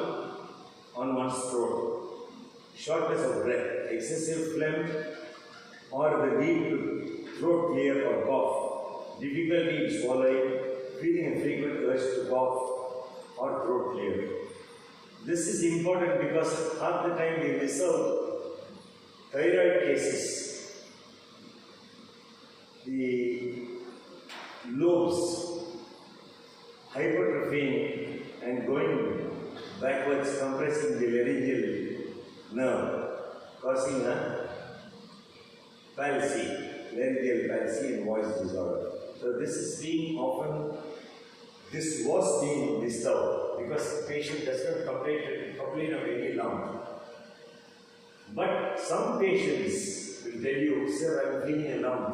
on one's throat, shortness of breath, excessive phlegm or the need to throat clear or cough, difficulty in swallowing, feeling a frequent urge to cough or throat clear. This is important because half the time we miss out thyroid cases. The lobes hypertrophying and going backwards, compressing the laryngeal nerve, causing a palsy, laryngeal palsy and voice disorder. So this was being disturbed because the patient does not complain of any lump. But some patients will tell you, sir, I am feeling a lump.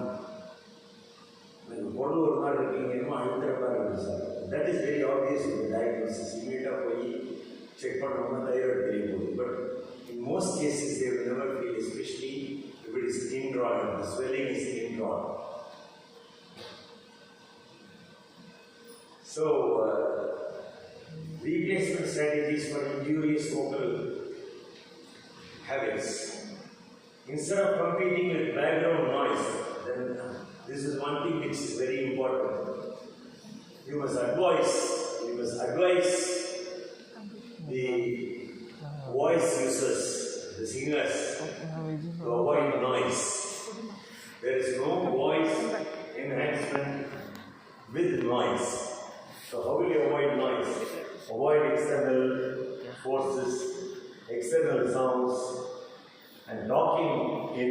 That is very obvious in the diagnosis. Immediately check for thyroid. But in most cases they will never feel, especially if it is indrawn, the swelling is indrawn. So, replacement strategies for injurious vocal habits. Instead of competing with background noise, then this is one thing which is very important. You must advise the voice users, the singers, to avoid noise. There is no voice enhancement with noise. So how will you avoid noise? Avoid external forces, external sounds, and talking in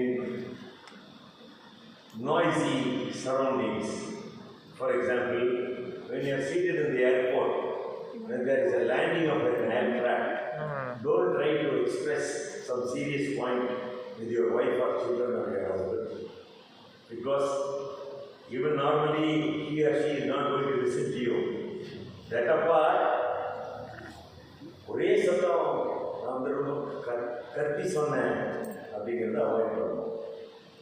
noisy surroundings. For example, when you are seated in the airport, when there is a landing of an aircraft, don't try to express some serious point with your wife or children or your husband, because even normally he or she is not going to listen to you. That apart, ஒரே சத்தம் நான் கத்தி சொன்னேன் அப்படிங்கிறத avoid பண்ணணும்.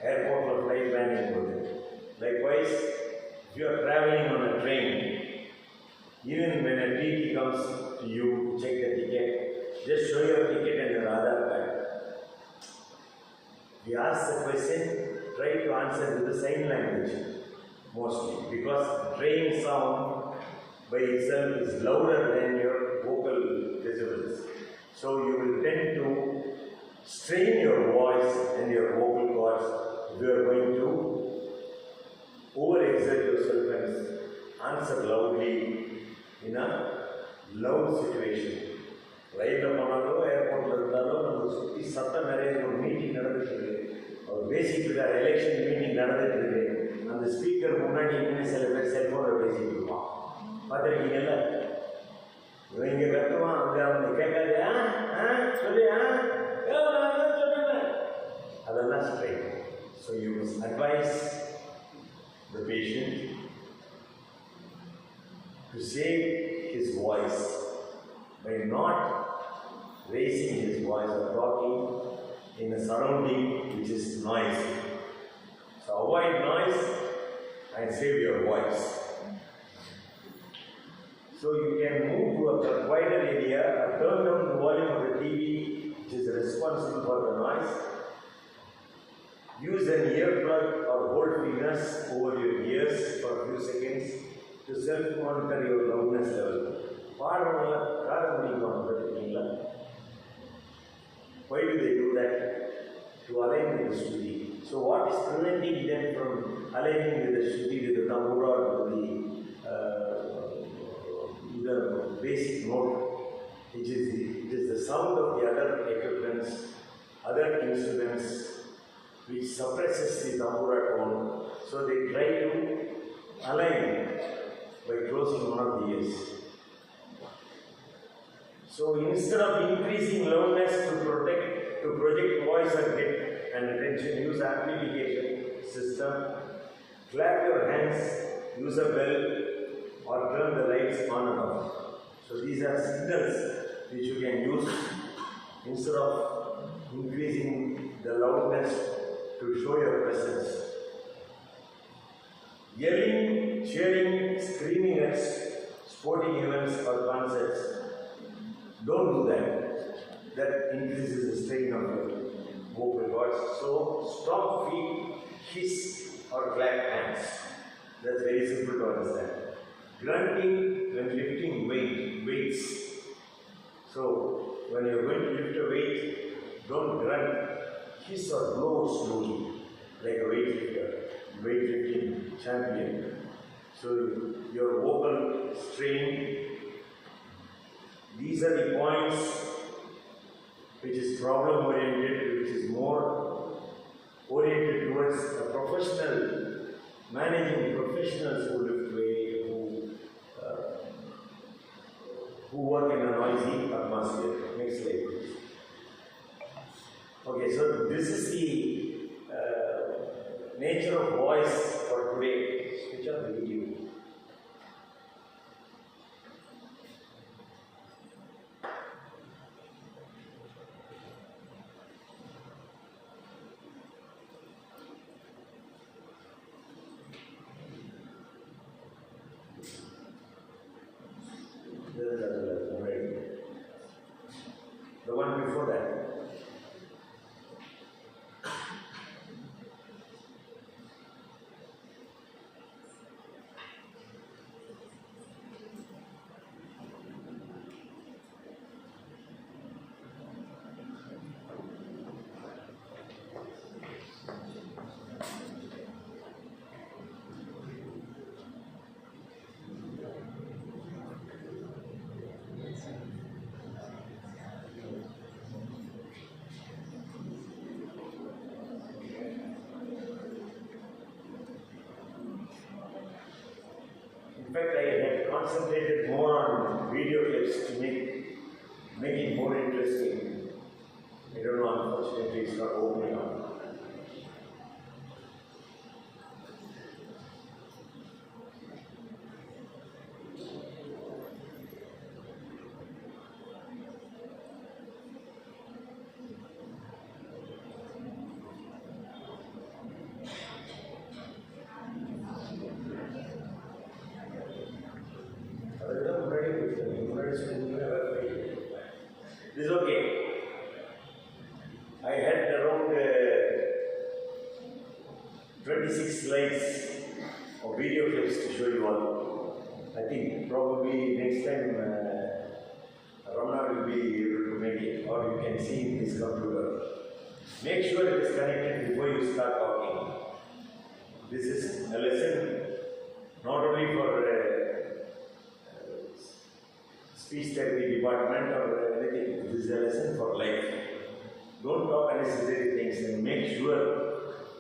ஏர்போர்ட்டில் flight landing போகுது. Likewise, if you are traveling on a train, even when a TT comes to you to check the ticket, just show your ticket and your Aadhaar card. We ask the question, try to answer with the sign language mostly, because train sound by itself is louder than your vocal decibels. So you will tend to strain your voice and your vocal cords if you are going to over-exert yourself and answer loudly in a loud situation. ரயிலில் போனாலோ ஏர்போர்ட்டில் இருந்தாலோ நம்ம சுற்றி சத்தம் நிறைய ஒரு meeting நடந்துட்டு இருக்கு. அவர் பேசிட்டு இருக்கார், எலெக்ஷன் மீட்டிங் நடந்துட்டு இருக்கு. அந்த ஸ்பீக்கர் முன்னாடி இன்னும் சில பேர் செல்ஃபோனில் பேசிட்டு இருப்பான். பார்த்துருக்கீங்கல்ல? இவன் இங்கே கத்துவான், அங்கே அவங்க கேட்காது, சொல்லி சொல்லுங்க, அதெல்லாம் straight. So you must advice the patient to save his voice by not raising his voice or talking in a surrounding which is noisy. So avoid noise and save your voice. So you can move to a wider area, turn down the volume of the TV, which is responsible for the noise. Use an earplug or hold fingers over your ears for a few seconds to self-monitor your loudness level. Why do they do that? To align with the Shruti. So what is preventing them from aligning with the Shruti, with the tambura, or the basic note, which is it is the sound of the other equipments, other instruments, which suppresses the tambura tone. So they try to align by closing one of the ears. So instead of increasing loudness to project voice and attention, use amplification system. Clap your hands, use a bell, or turn the lights on and off. So these are signals which you can use instead of increasing the loudness to show your presence. Yelling, cheering, screaming at sporting events or concerts. Don't do that. That increases the strain of your vocal cords. So stop feet, hiss or clap hands. That's very simple to understand. Grunting when lifting weights. So when you're going to lift a weight, don't grunt. Hiss or blow slowly, like a weightlifting champion. So your vocal strain. These are the points which is problem oriented, which is more oriented towards a professional, managing professionals who lift weight, who work in a noisy atmosphere. Next slide, please. Okay, so this is the nature of voice for today. Switch on the video. The one before that. In fact, I had concentrated more on video clips to make it more interesting. I don't know, unfortunately, it's not opening up. This is okay. I had around 26 slides of video clips to show you all. I think probably next time Ramana will be able to make it, or you can see in his computer. Make sure it is connected before you start talking. This is a lesson not only for speech therapy department or anything. This is a lesson for life. Don't talk unnecessary things and make sure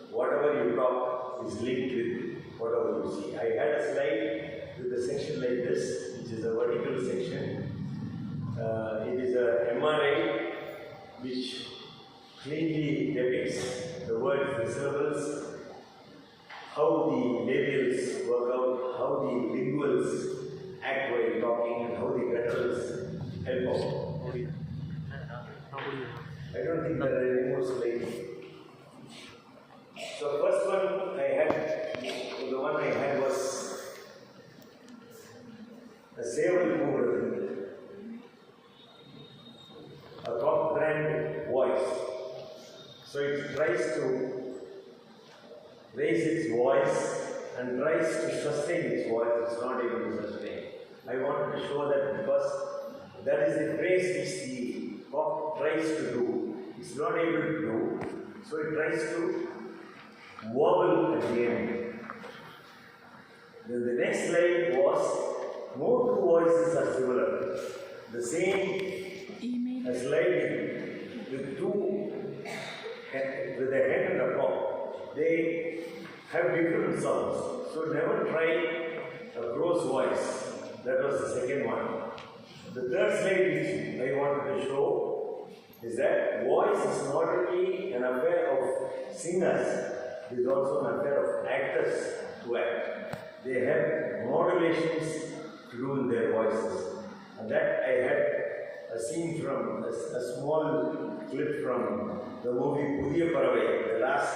whatever you talk is linked with whatever you see. I had a slide with a section like this, which is a vertical section. It is a MRI which cleanly depicts the words, the syllables, how the labials work out, how the linguals act while talking, and how the gutturals help out. I don't think there are any more slides. So first one the one I had was a Seval tries to sustain its voice, it's not able to sustain. I wanted to show that because that is the phrase which the cock tries to do. It's not able to do, so it tries to wobble at the end. Then the next slide was no two voices are similar. The same a slide with two with the head and the cock. They have different sounds. So never try a crow's voice. That was the second one. The third slide which I wanted to show is that voice is not only an affair of singers, it is also an affair of actors who act. They have modulations to do in their voices. And that I had a scene from, a small clip from the movie Pudhiya Paravai, the last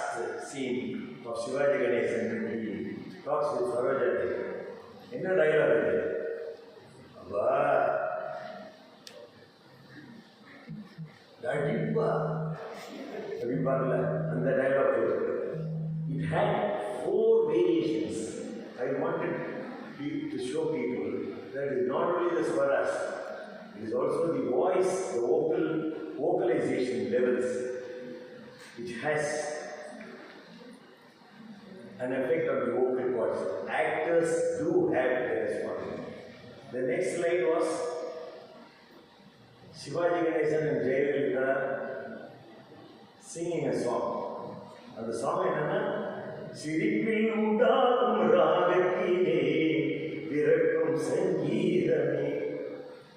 scene of Shivaji Ganesan when he talks with Sarojati. In a dialogue, Abba, Dadippa, and the dialogue, it had 4 variations. I wanted to show people that it is not only the swaras, it is also the voice, the vocalization levels, which has an effect on the vocal cords. Actors do have the response. The next slide was Shivaji Ganesan and Jayalalitha singing a song. And the song is Siripil Udam Ragakine Virakam Sangeetame.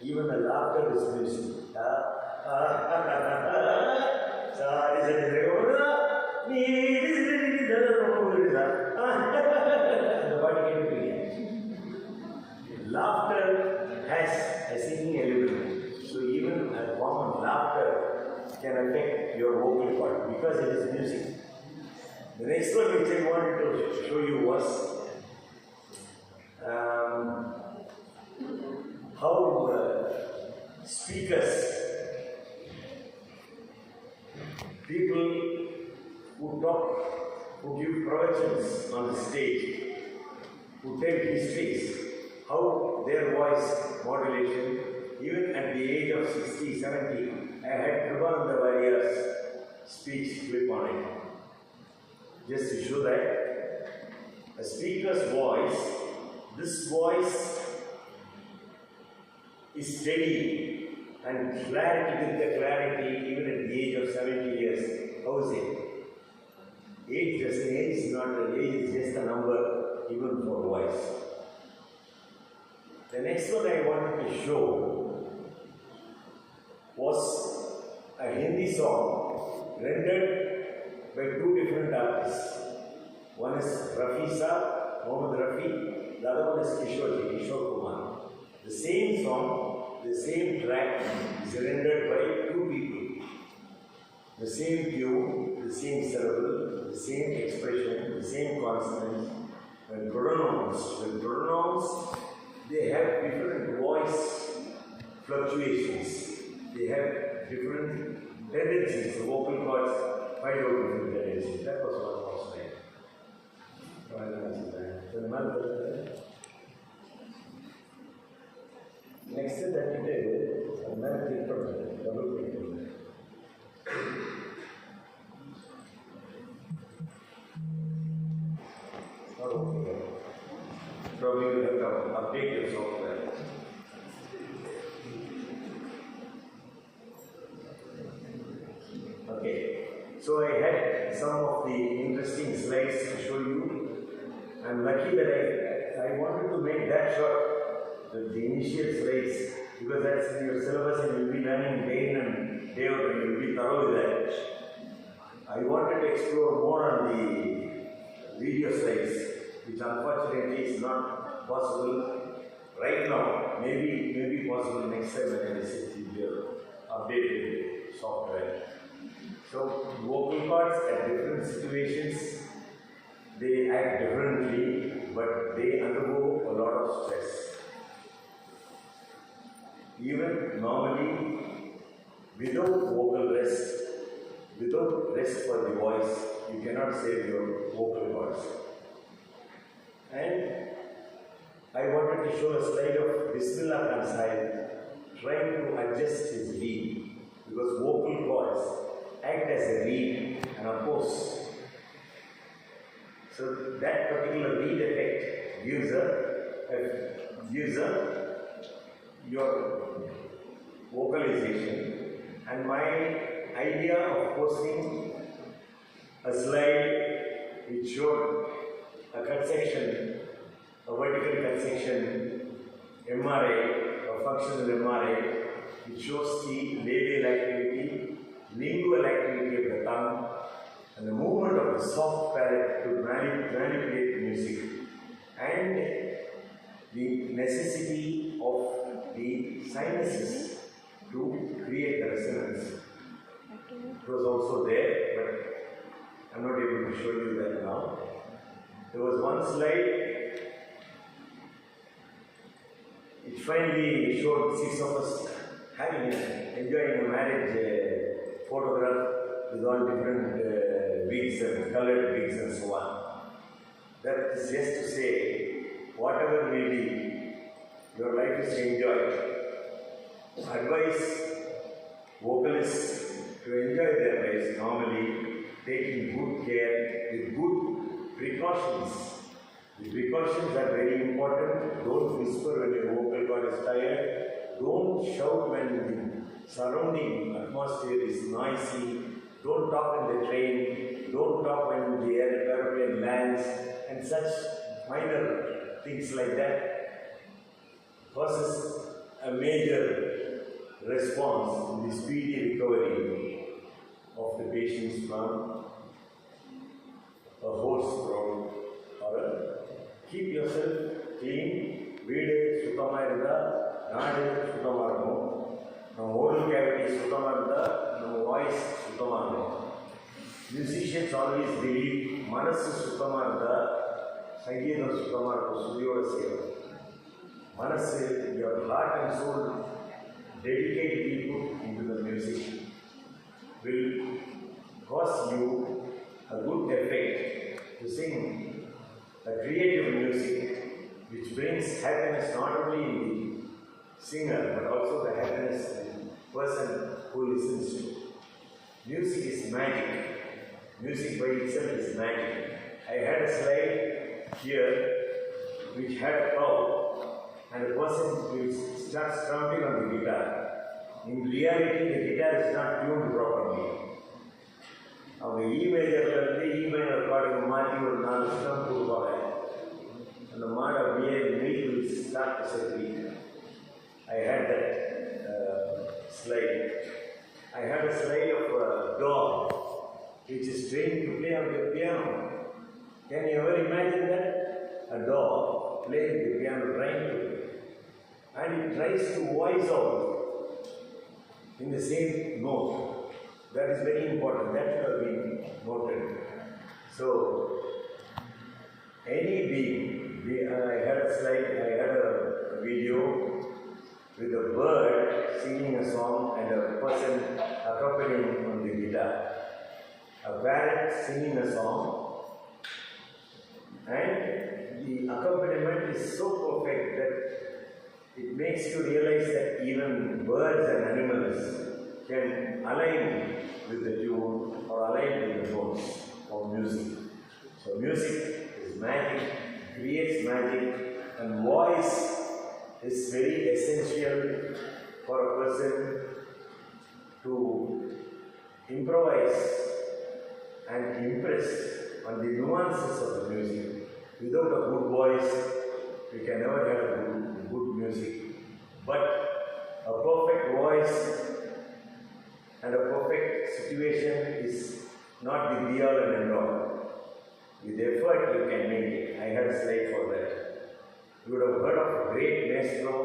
Even the laughter is music. Laughter has a singing element. So even a common laughter can affect your vocal cord because it is music. The next one which I wanted to show you was how speakers, people who talk, who give pravachans on the stage, who tell histories, how their voice modulation, even at the age of 60, 70, I had Kripananda Varia's speech clip on it. Just to show that a speaker's voice, this voice is steady and clarity with the clarity even at the age of 70 years. How is it? Age is not an age, is just a number even for voice. The next one I wanted to show was a Hindi song rendered by 2 different artists. One is Rafi Saab, Mohammad Rafi, the other one is Kishore Kumar. The same song, the same track is rendered by 2 people. The same tune, the same syllable, the same expression, the same consonants. When pronounced, they have different voice fluctuations. They have different tendencies. The vocal cords find out different tendencies. That was one more slide. Next is that it is a double click. Okay. Probably you have to update your software. Okay, so I had some of the interesting slides to show you. I'm lucky that I wanted to make that short, the initial slides, because that's in your syllabus and you'll be learning day in and day out and you'll be thorough with that. I wanted to explore more on the video slides, which unfortunately is not possible right now. Maybe possible next time when I visit your updated software. So vocal cords at different situations, they act differently, but they undergo a lot of stress. Even normally, without vocal rest, without rest for the voice, you cannot save your vocal cords. and I wanted to show a slide of Bismillah Khan Sahib trying to adjust his reed because vocal cords act as a reed and a post. So that particular reed effect gives your vocalization, and my idea of posting a slide which showed a cut section, a vertical cut section, MRI, a functional MRI, which shows the labial activity, lingual activity of the tongue, and the movement of the soft palate to manipulate music, and the necessity of the sinuses to create the resonance. It was also there, but I'm not able to show you that now. There was one slide which finally showed 6 of us enjoying a marriage photograph with all different wigs and colored wigs and so on. That is just to say, whatever may be, your life is to enjoy. Advise vocalists to enjoy their lives normally, taking good care with good precautions. The precautions are very important. Don't whisper when your vocal cord is tired. Don't shout when the surrounding atmosphere is noisy. Don't talk in the train. Don't talk when the airplane lands, and such minor things like that causes a major response in the speedy recovery of the patients from a hoarse throat or a keep yourself clean, வீடு சுத்தமாக இருந்தால் நாடு சுத்தமாக இருக்கும், நம்ம oral cavity சுத்தமாக இருந்தால் நம்ம வாய்ஸ் சுத்தமாக இருக்கும். மியூசிஷியன்ஸ் ஆல்வேஸ் பிலீவ் மனசு சுத்தமாக இருந்தால் சங்கீதம் சுத்தமாக இருக்கும், சுதியோடு செய்யணும். மனசு, your heart and soul dedicatedly put into the music will cause you a good effect to sing a creative music which brings happiness not only in the singer but also the happiness in the person who listens to. Music is magic. Music by itself is magic. I had a slide here which had a cow and a person will start strumming on the guitar. In reality, the guitar is not tuned properly. அவங்க மேஜர்லேருந்து minor பாட்டுக்கு மாற்றி ஒரு 4 stem கொடுப்பாங்க. அந்த மாடு அப்படியே milk will start to secrete. I had that slide. I had a slide of a dog which is trained to play on the piano. Can you ever imagine that? A dog playing the piano, trying to, and it tries to voice out in the same note. That is very important. That should have been noted. So, any being, I had a slide, I had a video with a bird singing a song and a person accompanying on the guitar. A parrot singing a song, and the accompaniment is so perfect that it makes you realize that even birds and animals can align with the tune or align with the notes of music. So music is magic, creates magic, and voice is very essential for a person to improvise and impress on the nuances of the music. Without a good voice, we can never have good music. But a perfect voice and a perfect situation is not the be-all and end-all. With effort, you can make it. I had a slide for that. You would have heard of a great maestro